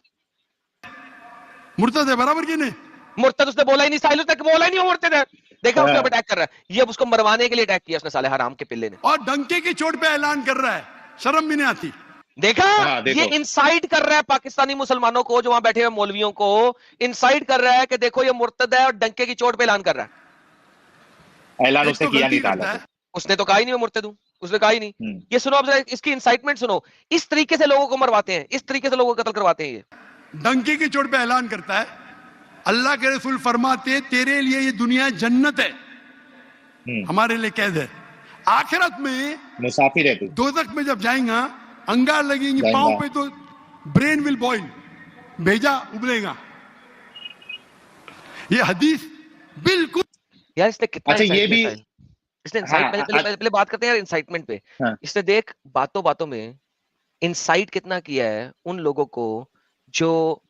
मुर्तद है बराबर की नहीं? मुर्तद उसने बोला ही नहीं, साहिल तक बोला ही नहीं वो मुर्तद है। देखा उसने अटैक कर रहा है, ये अब उसको मरवाने के लिए अटैक किया उसने साले हराम के पिल्ले ने, और डंके की चोट पे ऐलान कर रहा है, शर्म भी नहीं आती। देखा? देखो। ये इंसाइट कर रहा है पाकिस्तानी मुसलमानों को, जो वहां बैठे हुए मौलवियों को इंसाइट कर रहा है कि देखो ये मुर्तद है और डंके की चोट पे ऐलान कर रहा है। ऐलान एक उसने तो किया गलती नहीं था, करता है। हालांकि। उसने तो कहा ही नहीं मैं मुर्तद हूं, उसने कहा ही नहीं। ये सुनो आप जरा इसकी इंसाइटमेंट सुनो, इस तरीके से लोगों को मरवाते हैं, इस तरीके से लोगों को कत्ल करवाते हैं। ये डंके की चोट पे ऐलान करता है, अल्लाह के रसूल फरमाते तेरे लिए ये दुनिया जन्नत है, हमारे लिए कैद है। आखिरत में मुसाफिर है तू। दोजख में जब जाएगा, अंगार लगेंगी पांव पे तो ब्रेन विल बॉइल, भेजा उबलेगा। ये हदीस बिल्कुल। यार इसने कितना अच्छा, ये भी इसने इंसाइट, पहले बात करते हैं यार इंसाइटमेंट पे। हाँ। इसने देख बातों बातों में इंसाइट कितना किया है उन लोगों को जो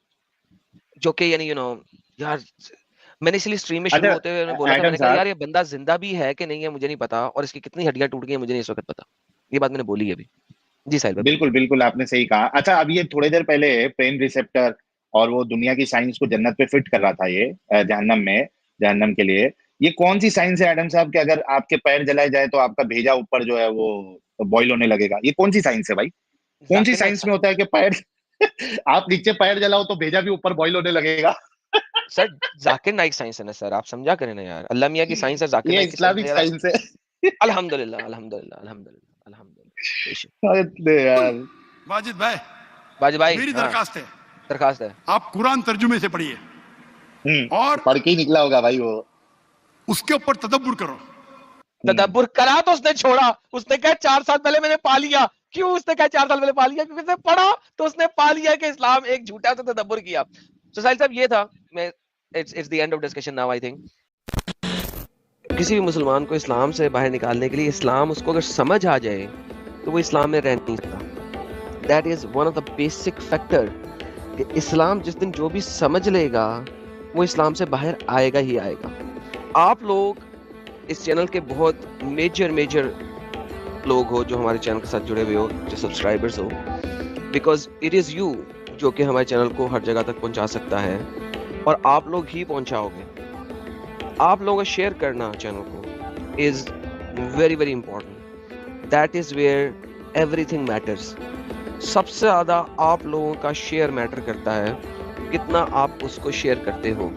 कि यानी यार मैंने इसलिए स्ट्रीम में शुरू होते हुए बोला था, मैंने कहा यार ये बंदा जिंदा भी है कि नहीं है मुझे नहीं पता, और इसकी कितनी हड्डियां टूट गई है मुझे नहीं इस वक्त पता। ये बात मैंने बोली है अभी। जी साहिल भाई। बिल्कुल बिल्कुल आपने सही कहा। अच्छा, अब ये थोड़ी देर पहले पेन रिसेप्टर और वो दुनिया की साइंस को जन्नत पे फिट कर रहा था, ये जहन्नम के लिए। ये कौन सी साइंस है एडम साहब कि अगर आपके पैर जलाए जाए तो आपका भेजा ऊपर जो है वो बॉईल होने लगेगा? ये कौन सी साइंस है भाई? कौन सी साइंस में होता है कि पैर आप नीचे पैर जलाओ तो भेजा भी ऊपर बॉईल होने लगेगा? सर जाकिर नाइक साइंस है ना सर, आप समझा करें ना यार, अल्लाह मियां की साइंस है, जाकिर ये नाइक की इस्लामिक साइंस है। अल्हम्दुलिल्लाह अल्हम्दुलिल्लाह अल्हम्दुलिल्लाह अल्हम्दुलिल्लाह। अरे यार वाजिद भाई, बाजी भाई मेरी दरखास्त है, दरखास्त है, आप कुरान तर्जुमे से पढ़िए और पढ़ के ही निकला होगा भाई वो। उसके ऊपर तदब्बुर करो। तदब्बुर करा तो उसने छोड़ा, उसने कहा 4 साल पहले मैंने पा लिया। क्यों उसने कहा 4 साल पहले पा लिया? क्योंकि उसने पढ़ा तो उसने पा लिया कि इस्लाम एक झूठा है, तो तदब्बुर किया। तो साहिल साहब ये था, मैं it's the end of discussion now. I think किसी भी मुसलमान को इस्लाम से बाहर निकालने के लिए, इस्लाम उसको अगर समझ आ जाए तो वो इस्लाम में रह नहीं सकता। That is one of the basic factor कि इस्लाम जिस दिन जो भी समझ लेगा वो इस्लाम से बाहर आएगा ही आएगा। आप लोग इस चैनल के बहुत मेजर लोग हो जो हमारे चैनल के साथ जुड़े हुए हो, जो सब्सक्राइबर्स हो, बिकॉज इट इज़ यू जो कि हमारे चैनल को हर जगह तक पहुंचा सकता है, और आप लोग ही पहुंचाओगे। आप लोगों का शेयर करना चैनल को is very important. That is where everything matters. सबसे ज्यादा आप लोगों का शेयर मैटर करता है, कितना आप उसको शेयर करते हो।